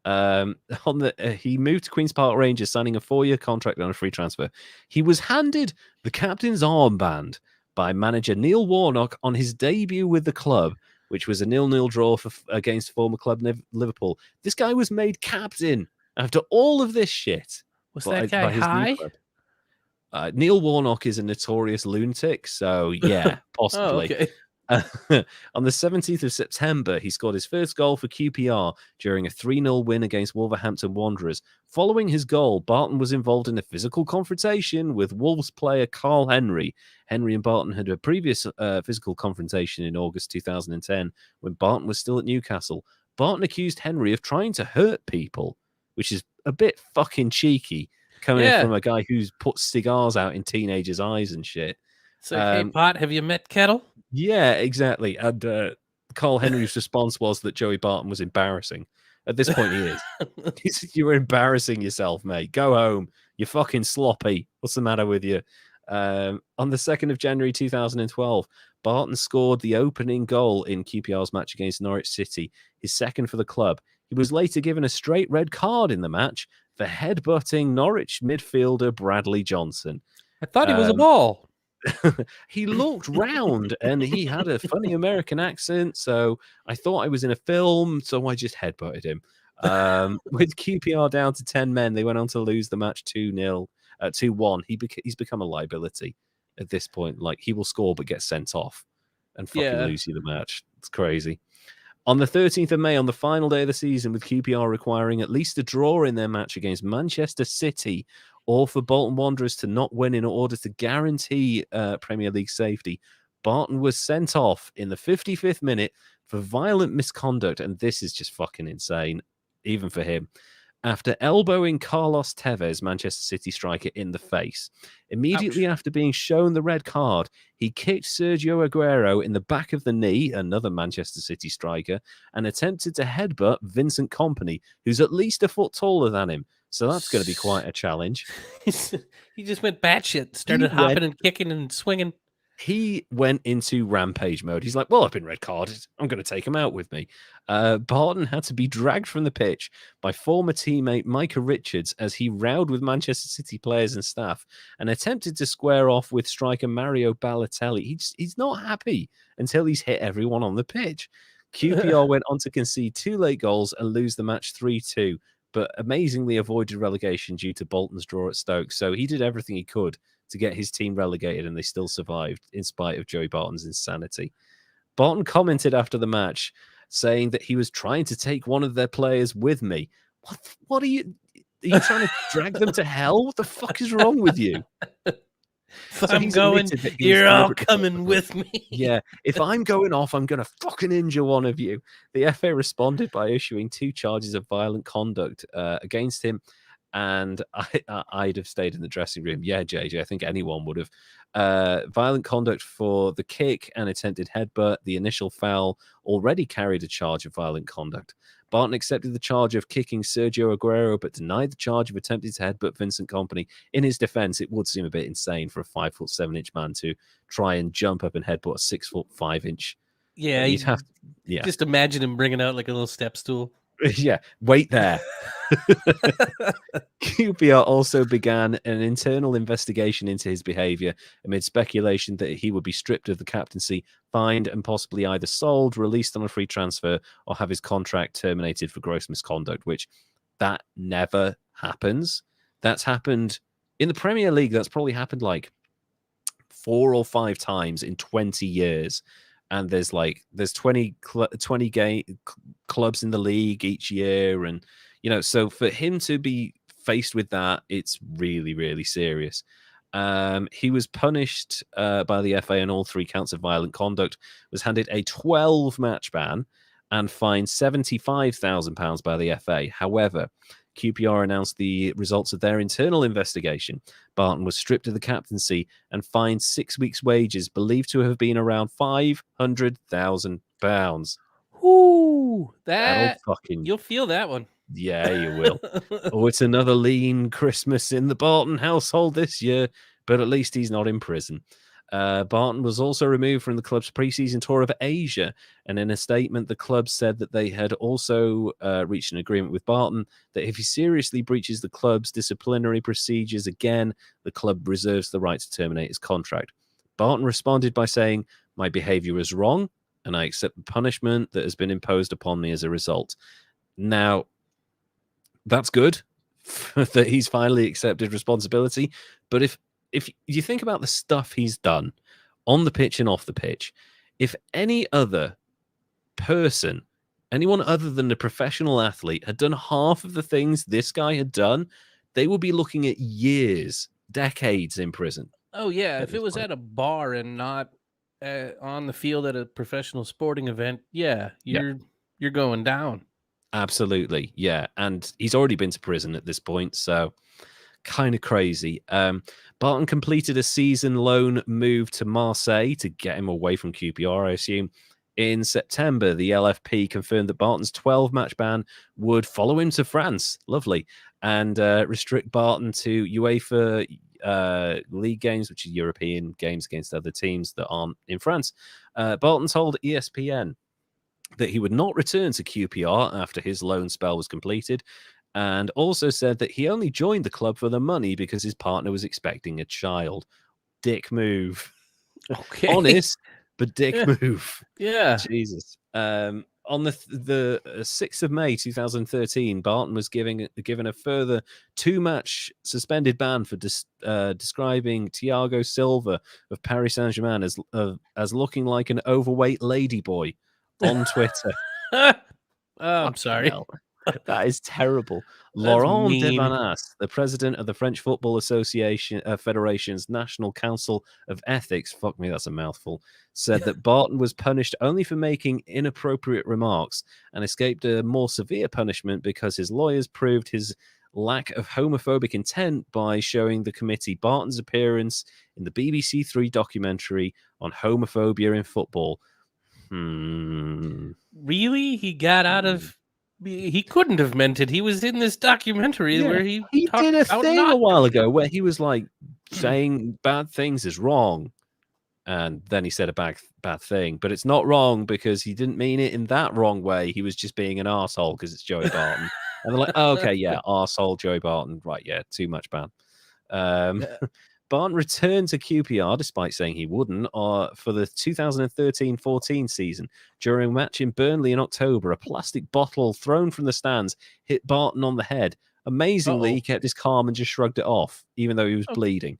He moved to Queen's Park Rangers, signing a 4-year contract on a free transfer. He was handed the captain's armband by manager Neil Warnock on his debut with the club, which was a 0-0 draw against former club Liverpool. This guy was made captain after all of this shit. Was that guy high? Neil Warnock is a notorious lunatic, so yeah, possibly. Okay. On the 17th of September, he scored his first goal for QPR during a 3-0 win against Wolverhampton Wanderers. Following his goal, Barton was involved in a physical confrontation with Wolves player Carl Henry. Henry and Barton had a previous physical confrontation in August 2010 when Barton was still at Newcastle. Barton accused Henry of trying to hurt people, which is a bit fucking cheeky, coming in from a guy who's put cigars out in teenagers' eyes and shit. So, hey, Pot, have you met Kettle? Yeah, exactly. And Carl Henry's response was that Joey Barton was embarrassing. At this point, he is. You're embarrassing yourself, mate. Go home. You're fucking sloppy. What's the matter with you? On the 2nd of January 2012, Barton scored the opening goal in QPR's match against Norwich City, his second for the club. He was later given a straight red card in the match for headbutting Norwich midfielder Bradley Johnson. I thought he was a ball. He looked round and he had a funny American accent, so I thought I was in a film, so I just headbutted him. With QPR down to 10 men, they went on to lose the match 2-0, 2-1. He's become a liability at this point. Like, he will score but get sent off and fucking lose you the match. It's crazy. On the 13th of May, on the final day of the season, with QPR requiring at least a draw in their match against Manchester City, or for Bolton Wanderers to not win in order to guarantee Premier League safety, Barton was sent off in the 55th minute for violent misconduct, and this is just fucking insane, even for him. After elbowing Carlos Tevez, Manchester City striker, in the face. Immediately after being shown the red card, he kicked Sergio Aguero in the back of the knee, another Manchester City striker, and attempted to headbutt Vincent Kompany, who's at least a foot taller than him. So that's going to be quite a challenge. He just went batshit, started hopping and kicking and swinging. He went into rampage mode. He's like, well, I've been red carded. I'm going to take him out with me. Barton had to be dragged from the pitch by former teammate Micah Richards as he rowed with Manchester City players and staff and attempted to square off with striker Mario Balotelli. He's not happy until he's hit everyone on the pitch. QPR went on to concede 2 late goals and lose the match 3-2, but amazingly avoided relegation due to Bolton's draw at Stoke. So he did everything he could to get his team relegated, and they still survived in spite of Joey Barton's insanity. Barton commented after the match, saying that he was trying to take one of their players with me. What are you trying to drag them to hell? What the fuck is wrong with you? If I'm going, you're all coming with me. Yeah, if I'm going off, I'm going to fucking injure one of you. The FA responded by issuing 2 charges of violent conduct against him, and I'd have stayed in the dressing room. Yeah, JJ, I think anyone would have. Violent conduct for the kick and attempted headbutt. The initial foul already carried a charge of violent conduct. Barton accepted the charge of kicking Sergio Aguero, but denied the charge of attempting to headbutt Vincent Kompany. In his defense, it would seem a bit insane for a 5'7" man to try and jump up and headbutt a 6'5". Yeah, You'd have to, yeah. Just imagine him bringing out like a little step stool. Yeah, wait there. QPR also began an internal investigation into his behavior amid speculation that he would be stripped of the captaincy, fined, and possibly either sold, released on a free transfer, or have his contract terminated for gross misconduct, which that never happens. That's happened in the Premier League. That's probably happened like 4 or 5 times in 20 years. And there's 20 clubs in the league each year. And, so for him to be faced with that, it's really, really serious. He was punished by the FA on all 3 counts of violent conduct, was handed a 12-match ban and fined £75,000 by the FA. However, QPR announced the results of their internal investigation. Barton was stripped of the captaincy and fined 6 weeks' wages, believed to have been around £500,000. Ooh, you'll feel that one. Yeah, you will. Oh, it's another lean Christmas in the Barton household this year, but at least he's not in prison. Barton was also removed from the club's pre-season tour of Asia, and in a statement, the club said that they had also reached an agreement with Barton that if he seriously breaches the club's disciplinary procedures again, the club reserves the right to terminate his contract. Barton responded by saying, "My behavior was wrong, and I accept the punishment that has been imposed upon me as a result." Now, that's good that he's finally accepted responsibility, but if you think about the stuff he's done on the pitch and off the pitch, if any other person, anyone other than a professional athlete, had done half of the things this guy had done, they would be looking at years, decades in prison. Oh, yeah. If it was at a bar and not on the field at a professional sporting event, you're going down. Absolutely, yeah. And he's already been to prison at this point, so kind of crazy. Barton completed a season loan move to Marseille to get him away from QPR, I assume. In September, the LFP confirmed that Barton's 12-match ban would follow him to France. Lovely. And restrict Barton to UEFA league games, which are European games against other teams that aren't in France. Barton told ESPN that he would not return to QPR after his loan spell was completed, and also said that he only joined the club for the money because his partner was expecting a child. Dick move. Okay. Honest, but dick move. Yeah. Jesus. On the 6th of May 2013, Barton was given a further 2-match suspended ban for describing Thiago Silva of Paris Saint-Germain as looking like an overweight ladyboy on Twitter. I'm sorry. Hell. That is terrible. Laurent Devanas, the president of the French Football Association Federation's National Council of Ethics, fuck me, that's a mouthful, said that Barton was punished only for making inappropriate remarks and escaped a more severe punishment because his lawyers proved his lack of homophobic intent by showing the committee Barton's appearance in the BBC 3 documentary on homophobia in football. Really? He got out of... He couldn't have meant it. He was in this documentary where he did a thing a while ago where he was like saying bad things is wrong, and then he said a bad thing, but it's not wrong because he didn't mean it in that wrong way. He was just being an arsehole because it's Joey Barton. And they're like, oh, okay, yeah, arsehole Joey Barton, right? Yeah, too much ban. Barton returned to QPR despite saying he wouldn't for the 2013-14 season. During a match in Burnley in October, a plastic bottle thrown from the stands hit Barton on the head. Amazingly, he kept his calm and just shrugged it off, even though he was bleeding.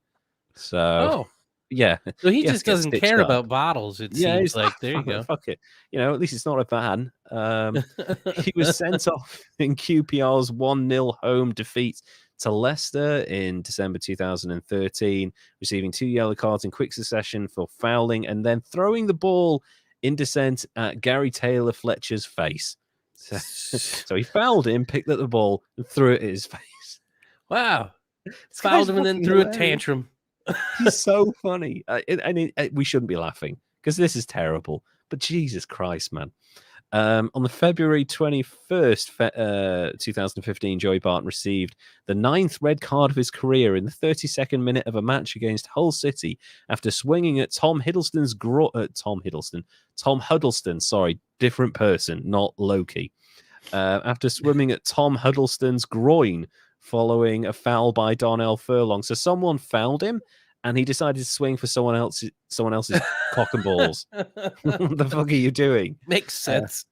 So, yeah. So he just doesn't care about bottles, it seems like. There you go. Fuck it. At least it's not a ban. He was sent off in QPR's 1-0 home defeat to Leicester in December 2013, receiving 2 yellow cards in quick succession for fouling and then throwing the ball in descent at Gary Taylor Fletcher's face. So he fouled him, picked up the ball, and threw it at his face. Wow. Fouled him and then threw a tantrum. He's so funny. We shouldn't be laughing because this is terrible. But Jesus Christ, man. On the February 21st, 2015, Joey Barton received the 9th red card of his career in the 32nd minute of a match against Hull City after swinging at Tom Huddleston, sorry, different person, not Loki. After swimming at Tom Huddleston's groin following a foul by Darnell Furlong. So someone fouled him and he decided to swing for someone else's cock and balls. What the fuck are you doing? Makes sense.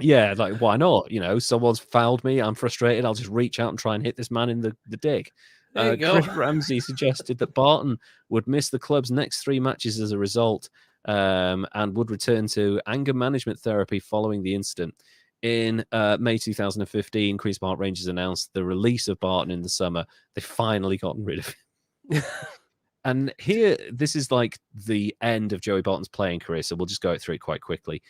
Yeah, like, why not? You know, someone's fouled me. I'm frustrated. I'll just reach out and try and hit this man in the dick. There you go. Chris Ramsey suggested that Barton would miss the club's next 3 matches as a result, and would return to anger management therapy following the incident. In May 2015, Queen's Park Rangers announced the release of Barton in the summer. They've finally gotten rid of him. And here, this is like the end of Joey Barton's playing career, so we'll just go through it quite quickly.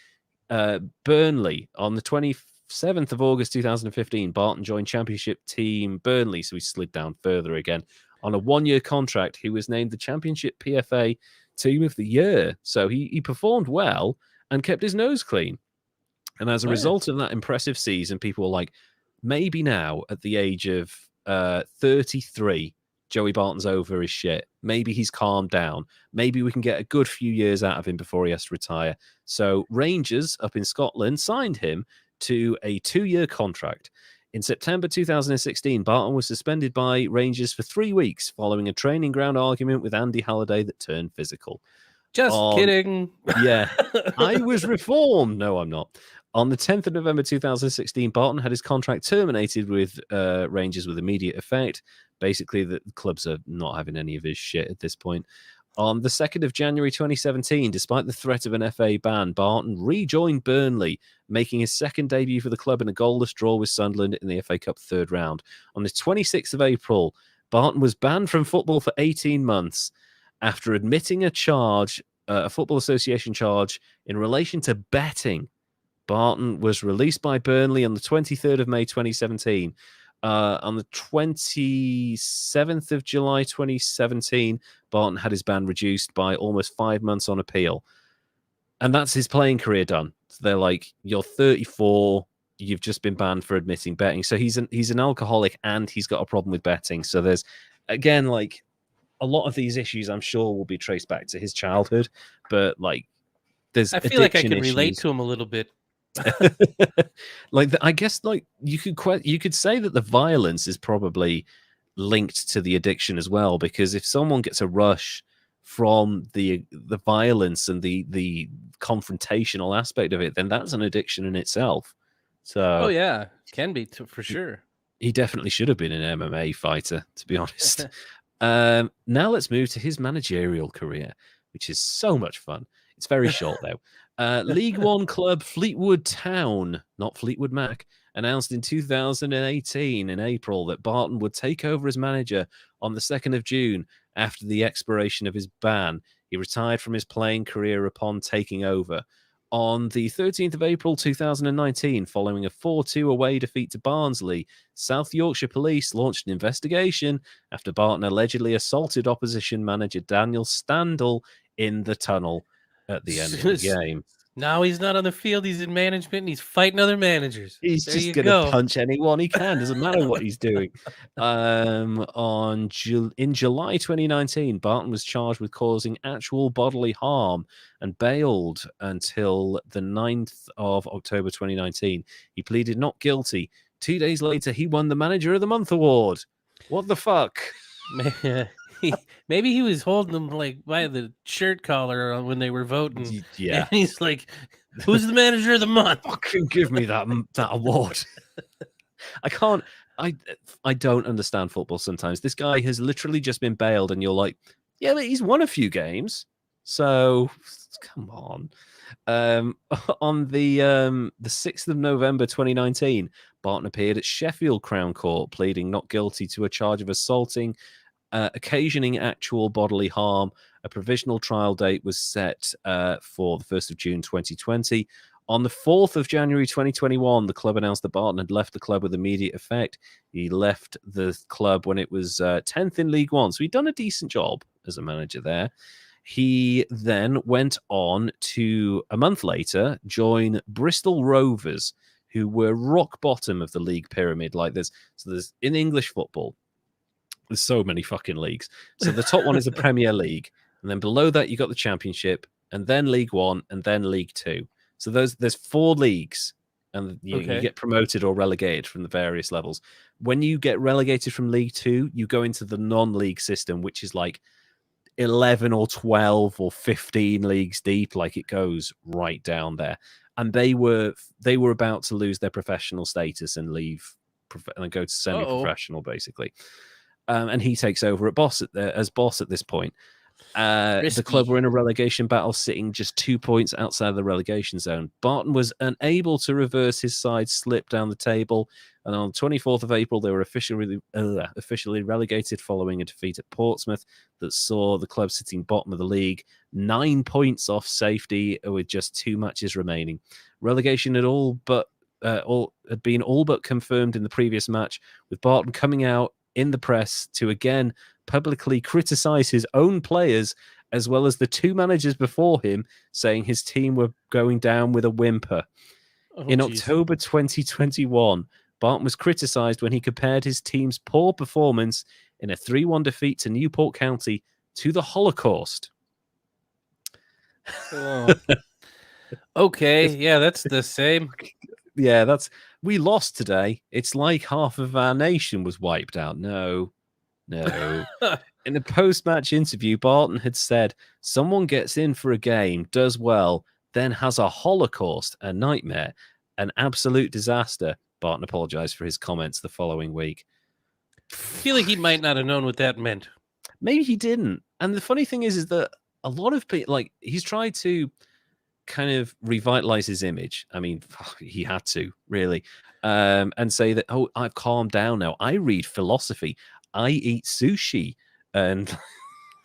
Burnley, on the 27th of August 2015, Barton joined Championship team Burnley, so he slid down further again. On a 1-year contract, he was named the Championship PFA Team of the Year. So he performed well and kept his nose clean. And as a result of that impressive season, people were like, maybe now at the age of 33, Joey Barton's over his shit. Maybe he's calmed down. Maybe we can get a good few years out of him before he has to retire. So Rangers up in Scotland signed him to a 2-year contract. In September 2016, Barton was suspended by Rangers for 3 weeks following a training ground argument with Andy Halliday that turned physical. Just kidding. Yeah, I was reformed. No, I'm not. On the 10th of November 2016, Barton had his contract terminated with Rangers with immediate effect. Basically, the clubs are not having any of his shit at this point. On the 2nd of January 2017, despite the threat of an FA ban, Barton rejoined Burnley, making his second debut for the club in a goalless draw with Sunderland in the FA Cup third round. On the 26th of April, Barton was banned from football for 18 months after admitting a charge, a Football Association charge, in relation to betting. Barton was released by Burnley on the 23rd of May 2017. On the 27th of July 2017, Barton had his ban reduced by almost 5 months on appeal. And that's his playing career done. So they're like, you're 34, you've just been banned for admitting betting. So he's an alcoholic and he's got a problem with betting. So there's, again, like, a lot of these issues I'm sure will be traced back to his childhood. But, like, I feel like I can relate to him a little bit. Like, I guess, like, you could say that the violence is probably linked to the addiction as well, because if someone gets a rush from the violence and the confrontational aspect of it, then that's an addiction in itself. So yeah, can be for sure. He definitely should have been an MMA fighter, to be honest. Now let's move to his managerial career, which is so much fun. It's very short, though. League One club Fleetwood Town, not Fleetwood Mac, announced in 2018 in April that Barton would take over as manager on the 2nd of June after the expiration of his ban. He retired from his playing career upon taking over. On the 13th of April 2019, following a 4-2 away defeat to Barnsley, South Yorkshire Police launched an investigation after Barton allegedly assaulted opposition manager Daniel Standel in the tunnel at the end of the game. Now he's not on the field, he's in management and he's fighting other managers. He's just going to punch anyone he can. Doesn't matter what he's doing. In July 2019, Barton was charged with causing actual bodily harm and bailed until the 9th of October 2019. He pleaded not guilty. 2 days later, he won the Manager of the Month award. What the fuck? Maybe he was holding them like by the shirt collar when they were voting. Yeah, and he's like, "Who's the Manager of the Month? Fucking give me that award." I don't understand football sometimes. This guy has literally just been bailed, and you're like, "Yeah, but he's won a few games, so come on." On the 6th of November 2019, Barton appeared at Sheffield Crown Court, pleading not guilty to a charge of assaulting. Occasioning actual bodily harm. A provisional trial date was set for the 1st of June 2020. On the 4th of January 2021, the club announced that Barton had left the club with immediate effect. He left the club when it was 10th in League One, so he'd done a decent job as a manager there. He then went on to, a month later, join Bristol Rovers, who were rock bottom of the league pyramid. Like there's in English football, there's so many fucking leagues. So the top one is the Premier League, and then below that you got the Championship, and then League One, and then League Two. So there's 4 leagues, and you get promoted or relegated from the various levels. When you get relegated from League Two, you go into the non-league system, which is like 11 or 12 or 15 leagues deep. Like it goes right down there. And they were about to lose their professional status and leave and go to semi-professional, basically. And he takes over as boss at this point. The club were in a relegation battle, sitting just 2 points outside of the relegation zone. Barton was unable to reverse his side slip down the table, and on the 24th of April, they were officially relegated following a defeat at Portsmouth that saw the club sitting bottom of the league, 9 points off safety with just 2 matches remaining. Relegation had been all but confirmed in the previous match, with Barton coming out in the press to again publicly criticize his own players as well as the 2 managers before him, saying his team were going down with a whimper. October 2021, Barton was criticized when he compared his team's poor performance in a 3-1 defeat to Newport County to the Holocaust. Okay, yeah, that's the same. Yeah, we lost today. It's like half of our nation was wiped out. No. In a post-match interview, Barton had said, someone gets in for a game, does well, then has a Holocaust, a nightmare, an absolute disaster. Barton apologized for his comments the following week. I feel like he might not have known what that meant. Maybe he didn't. And the funny thing is that a lot of people, like, he's tried to kind of revitalize his image. I mean, he had to, really, and say that, oh, I've calmed down now. I read philosophy. I eat sushi. And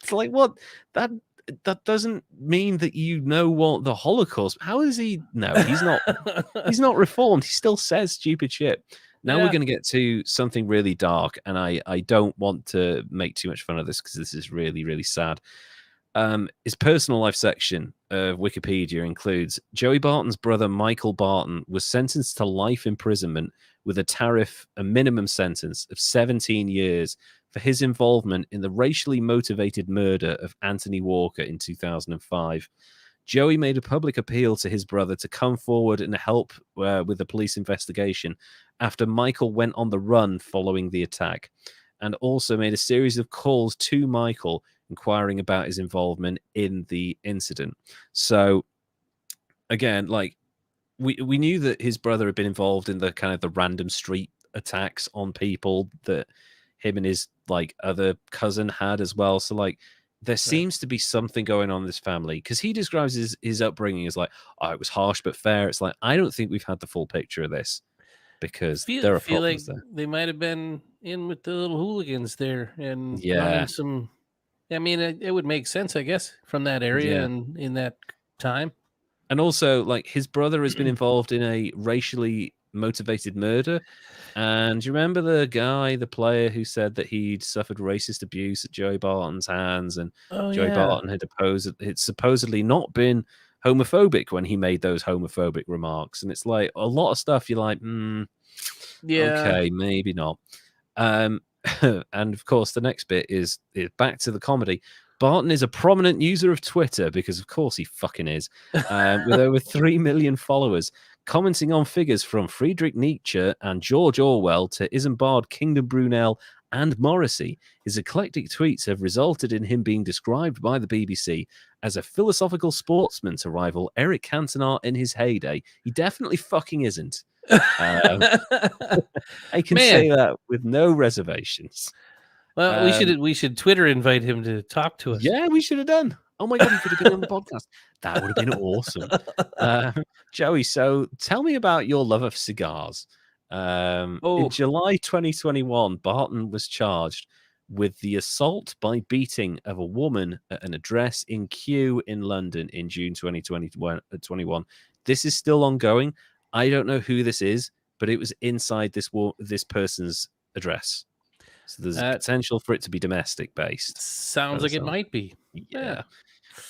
it's like, what? That doesn't mean that you know what the Holocaust. How is he? No, he's not. He's not reformed. He still says stupid shit. Now we're going to get to something really dark, and I don't want to make too much fun of this because this is really, really sad. His personal life section of Wikipedia includes Joey Barton's brother, Michael Barton, was sentenced to life imprisonment with a minimum sentence of 17 years for his involvement in the racially motivated murder of Anthony Walker in 2005. Joey made a public appeal to his brother to come forward and help with the police investigation after Michael went on the run following the attack, and also made a series of calls to Michael inquiring about his involvement in the incident. So again, like we knew that his brother had been involved in the kind of the random street attacks on people that him and his like other cousin had as well. So like there seems to be something going on in this family, because he describes his upbringing as like, oh, it was harsh but fair. It's like, I don't think we've had the full picture of this, because there are problems like there. They might have been in with the little hooligans there and running some. I mean, it would make sense, I guess, from that area and in that time. And also, like, his brother has been involved in a racially motivated murder. And do you remember the guy, the player, who said that he'd suffered racist abuse at Joey Barton's hands, and Joey Barton had supposedly not been homophobic when he made those homophobic remarks. And it's like a lot of stuff you're like, okay, maybe not. And of course, the next bit is back to the comedy. Barton is a prominent user of Twitter, because of course he fucking is, with over 3 million followers, commenting on figures from Friedrich Nietzsche and George Orwell to Isambard, Kingdom Brunel, and Morrissey. His eclectic tweets have resulted in him being described by the BBC as a philosophical sportsman to rival Eric Cantona in his heyday. He definitely fucking isn't. I can say that with no reservations. Well, we should Twitter invite him to talk to us. Yeah, we should have done. Oh my God, he could have been on the podcast. That would have been awesome. Joey, so tell me about your love of cigars. In July 2021, Barton was charged with the assault by beating of a woman at an address in Kew in London in June 2021. This is still ongoing. I don't know who this is, but it was inside this person's address. So there's a potential for it to be domestic based. Sounds like it might be. Yeah.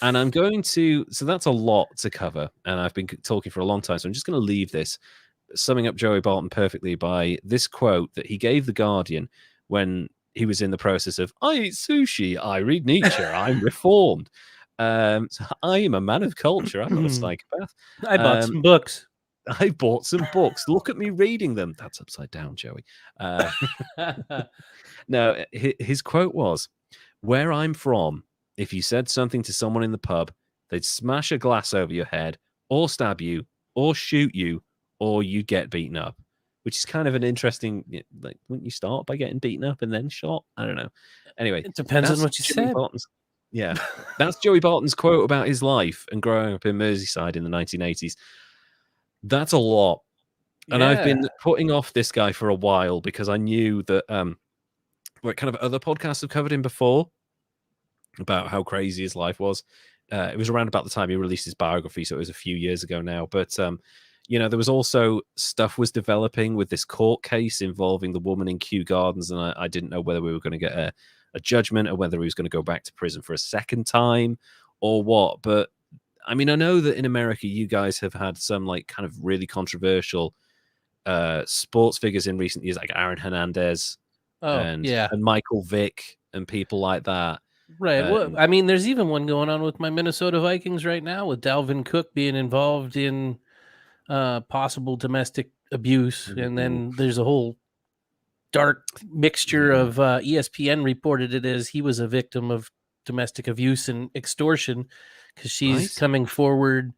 And I'm going to, so that's a lot to cover. And I've been talking for a long time. So I'm just going to leave this, summing up Joey Barton perfectly by this quote that he gave The Guardian when he was in the process of, I eat sushi, I read Nietzsche, I'm reformed. So I am a man of culture. I'm not a psychopath. I bought some books. I bought some books. Look at me reading them. That's upside down, Joey. No, his quote was, where I'm from, if you said something to someone in the pub, they'd smash a glass over your head or stab you or shoot you or you get beaten up, which is kind of an interesting, like, wouldn't you start by getting beaten up and then shot? I don't know. Anyway, it depends on what you said. Yeah, that's Joey Barton's quote about his life and growing up in Merseyside in the 1980s. That's a lot. And I've been putting off this guy for a while because I knew that what kind of other podcasts have covered him before about how crazy his life was. It was around about the time he released his biography, so it was a few years ago now. But there was also stuff was developing with this court case involving the woman in Kew Gardens, and I didn't know whether we were going to get a judgment or whether he was going to go back to prison for a second time or what. But I mean, I know that in America, you guys have had some like kind of really controversial sports figures in recent years, like Aaron Hernandez and Michael Vick and people like that. Right. Well, I mean, there's even one going on with my Minnesota Vikings right now with Dalvin Cook being involved in possible domestic abuse. Mm-hmm. And then there's a whole dark mixture of ESPN reported it as he was a victim of domestic abuse and extortion because she's coming forward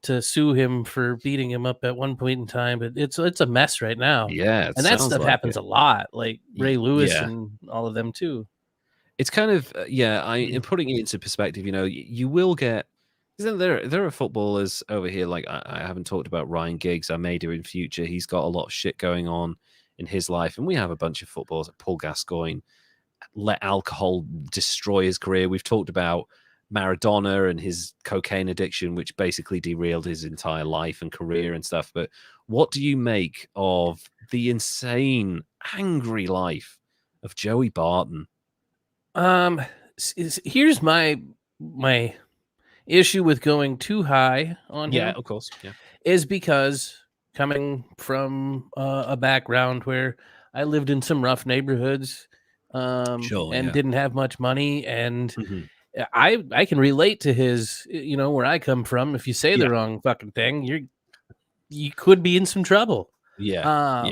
to sue him for beating him up at one point in time. But it's a mess right now. Yeah. And that stuff happens a lot, like Ray Lewis and all of them too. It's kind of, in putting it into perspective, you will get, there are footballers over here, like I haven't talked about Ryan Giggs, I may do in future. He's got a lot of shit going on in his life. And we have a bunch of footballers, like Paul Gascoigne, let alcohol destroy his career. We've talked about Maradona and his cocaine addiction, which basically derailed his entire life and career and stuff. But what do you make of the insane, angry life of Joey Barton? Here's my issue with going too high on him. Yeah, of course. Yeah, is because coming from a background where I lived in some rough neighborhoods, and didn't have much money, and I can relate to his, where I come from. If you say the wrong fucking thing, you could be in some trouble. Yeah.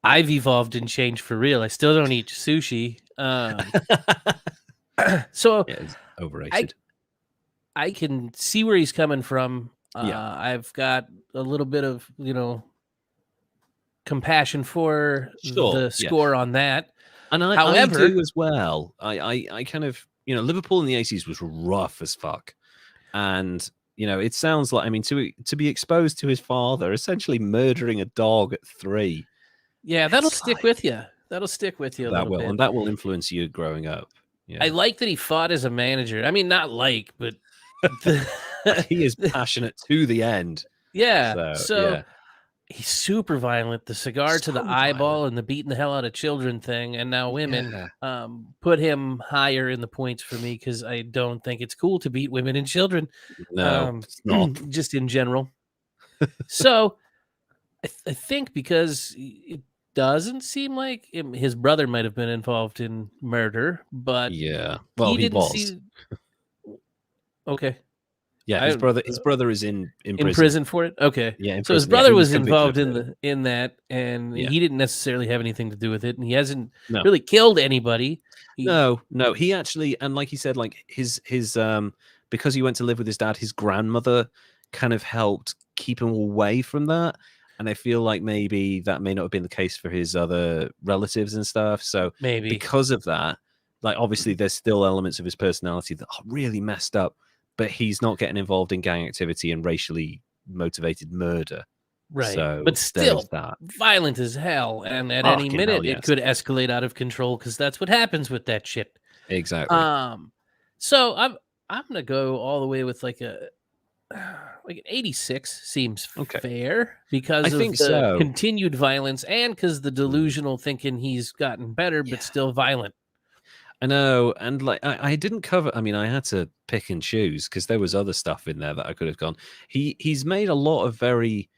I've evolved and changed for real. I still don't eat sushi. So it's overrated. I can see where he's coming from. I've got a little bit of, compassion for the score on that. And I do as well. I kind of, Liverpool in the 80s was rough as fuck. And, it sounds like, I mean, to be exposed to his father essentially murdering a dog at 3. Yeah, that'll stick with you. That'll stick with you a little bit. And that will influence you growing up. Yeah. I like that he fought as a manager. I mean, not like, but he is passionate to the end. Yeah. So he's super violent. The cigar to the eyeball and the beating the hell out of children thing, and now women put him higher in the points for me because I don't think it's cool to beat women and children. No, it's not. Just in general. So I think because it doesn't seem like his brother might have been involved in murder, but he was. Okay. Yeah, his brother is in prison for it. Okay, yeah. So his brother was involved in that, and he didn't necessarily have anything to do with it, and he hasn't really killed anybody. No. He actually, and like he said, like his because he went to live with his dad, his grandmother kind of helped keep him away from that. And I feel like maybe that may not have been the case for his other relatives and stuff. So maybe because of that, like obviously there's still elements of his personality that are really messed up. But he's not getting involved in gang activity and racially motivated murder. Right. So but still violent as hell. And at any minute, it could escalate out of control because that's what happens with that shit. Exactly. So I'm going to go all the way with like an 86 seems fair because of the continued violence and because the delusional thinking he's gotten better, but still violent. I know, and like I didn't cover. I mean, I had to pick and choose because there was other stuff in there that I could have gone. He's made a lot of very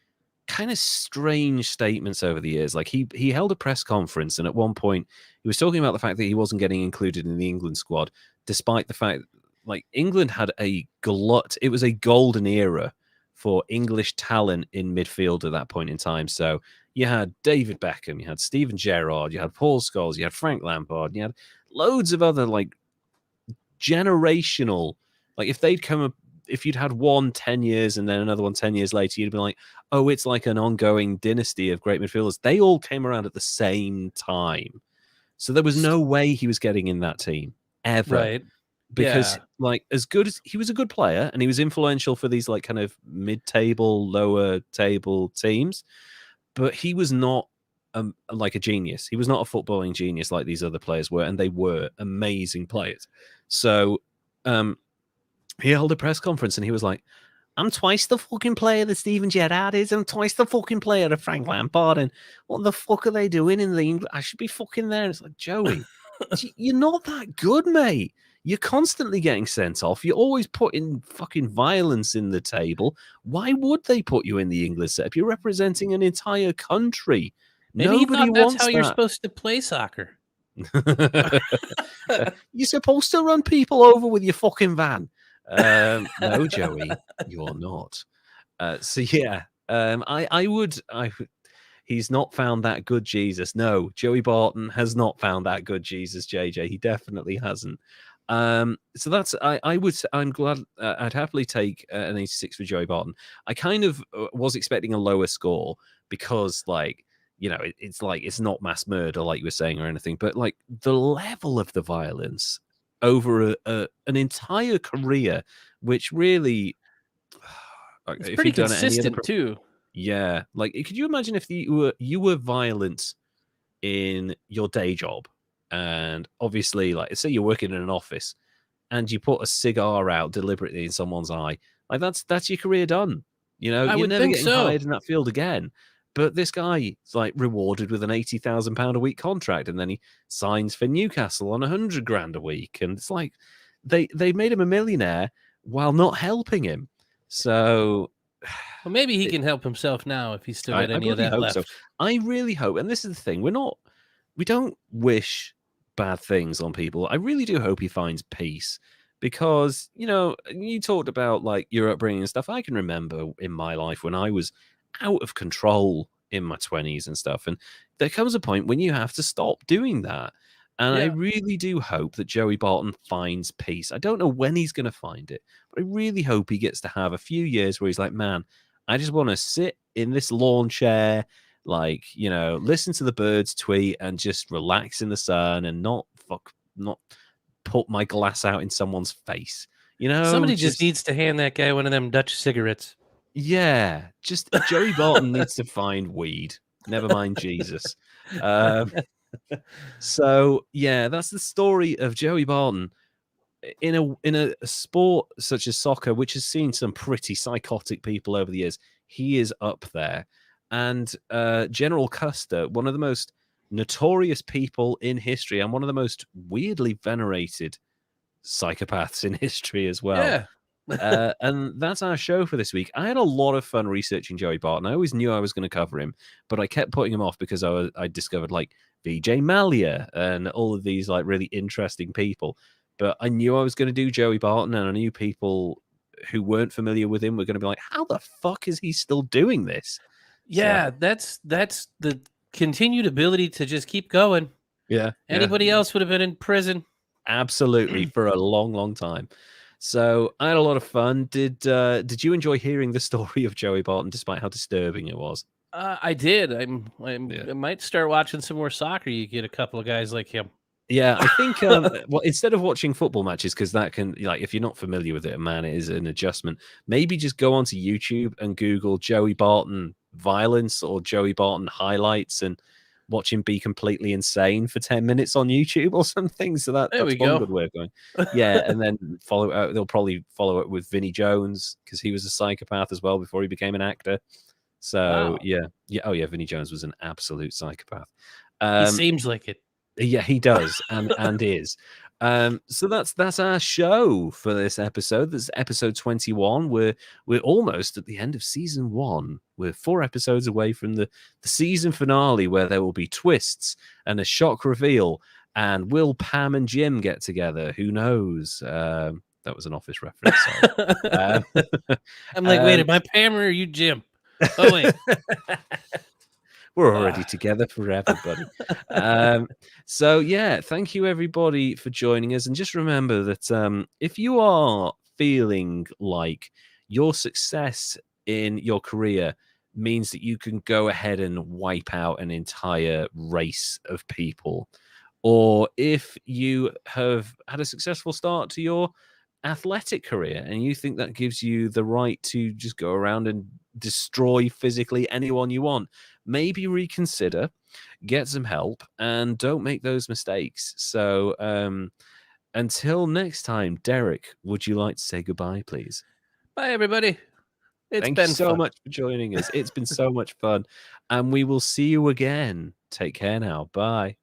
kind of strange statements over the years. Like he held a press conference, and at one point he was talking about the fact that he wasn't getting included in the England squad, despite the fact like England had a glut. It was a golden era for English talent in midfield at that point in time. So you had David Beckham, you had Steven Gerrard, you had Paul Scholes, you had Frank Lampard, you had loads of other like generational. Like if they'd come up, if you'd had one 10 years and then another one 10 years later, you'd be like, oh, it's like an ongoing dynasty of great midfielders. They all came around at the same time. So there was no way he was getting in that team ever. Right. Because Yeah. like as good as he was a good player and he was influential for these like kind of mid-table, lower table teams, but he was not like a genius. He was not a footballing genius like these other players were, and they were amazing players. So he held a press conference and he was like, I'm twice the fucking player that Steven Gerrard is. I'm twice the fucking player that Frank Lampard. And what the fuck are they doing in the England? I should be fucking there. It's like, Joey, you're not that good, mate. You're constantly getting sent off. You're always putting fucking violence in the table. Why would they put you in the English setup? You're representing an entire country. Maybe Nobody he thought that's wants how you're that. supposed to play soccer. You're supposed to run people over with your fucking van. No, Joey, you're not. So yeah, I would. He's not found that good Jesus. No, Joey Barton has not found that good Jesus, JJ. He definitely hasn't. So that's I would. I'm glad. I'd happily take an 86 for Joey Barton. I kind of was expecting a lower score because, like, you know, it's like it's not mass murder like you were saying or anything, but like the level of the violence over an entire career, which really, It's if pretty you've done it any other, consistent too. yeah, like could you imagine if you were violent in your day job, and obviously, like say you're working in an office, and you put a cigar out deliberately in someone's eye, like that's your career done. You know, I you're would never think getting so. hired in that field again. But this guy is like rewarded with an £80,000 a week contract, and then he signs for Newcastle on 100 grand a week, and it's like they made him a millionaire while not helping him. So Well, maybe he can help himself now if he's still got I any of bloody that hope left. so. I really hope, and this is the thing, we don't wish bad things on people. I really do hope he finds peace because, you know, you talked about like your upbringing and stuff. I can remember in my life when I was out of control in my 20s and stuff. And there comes a point when you have to stop doing that. And I Yeah. really do hope that Joey Barton finds peace. I don't know when he's going to find it, but I really hope he gets to have a few years where he's like, man, I just want to sit in this lawn chair, like, you know, listen to the birds tweet and just relax in the sun and not put my glass out in someone's face. You know, Somebody just needs to hand that guy one of them Dutch cigarettes. yeah, just Joey Barton needs to find weed. Never mind Jesus. So yeah, that's the story of Joey Barton in a sport such as soccer, which has seen some pretty psychotic people over the years. He is up there, and General Custer, one of the most notorious people in history, and one of the most weirdly venerated psychopaths in history as well. Yeah. And that's our show for this week. I had a lot of fun researching Joey Barton. I always knew I was going to cover him, but I kept putting him off because I discovered like VJ Malia and all of these like really interesting people. But I knew I was going to do Joey Barton, and I knew people who weren't familiar with him were going to be like, "How the fuck is he still doing this?" Yeah, that's the continued ability to just keep going. Yeah, Anybody else would have been in prison. absolutely for a long, long time. So I had a lot of fun. Did you enjoy hearing the story of Joey Barton, despite how disturbing it was? I did. I Yeah. might start watching some more soccer. You get a couple of guys like him. Yeah, I think well, instead of watching football matches, because that can like if you're not familiar with it, man, it is an adjustment. Maybe just go onto YouTube and Google Joey Barton violence or Joey Barton highlights and watch him be completely insane for 10 minutes on YouTube or something. So There that's we one go. good way of going. Yeah, and then they'll probably follow it with Vinnie Jones because he was a psychopath as well before he became an actor. So Wow. yeah. Oh yeah, Vinnie Jones was an absolute psychopath. He seems like it. Yeah, he does, and is. So that's our show for this episode. This is episode 21. We're almost at the end of season 1. We're 4 episodes away from the season finale, where there will be twists and a shock reveal. And will Pam and Jim get together? Who knows? That was an Office reference. I'm like, wait, am I Pam or are you Jim? Oh wait. We're already together forever, buddy. So yeah, thank you everybody for joining us. And just remember that if you are feeling like your success in your career means that you can go ahead and wipe out an entire race of people, or if you have had a successful start to your athletic career and you think that gives you the right to just go around and destroy physically anyone you want, maybe reconsider, get some help, and don't make those mistakes. So until next time, Derek, would you like to say goodbye, please? Bye, everybody. Thank you so much for joining us. It's been so much fun, and we will see you again. Take care now. Bye.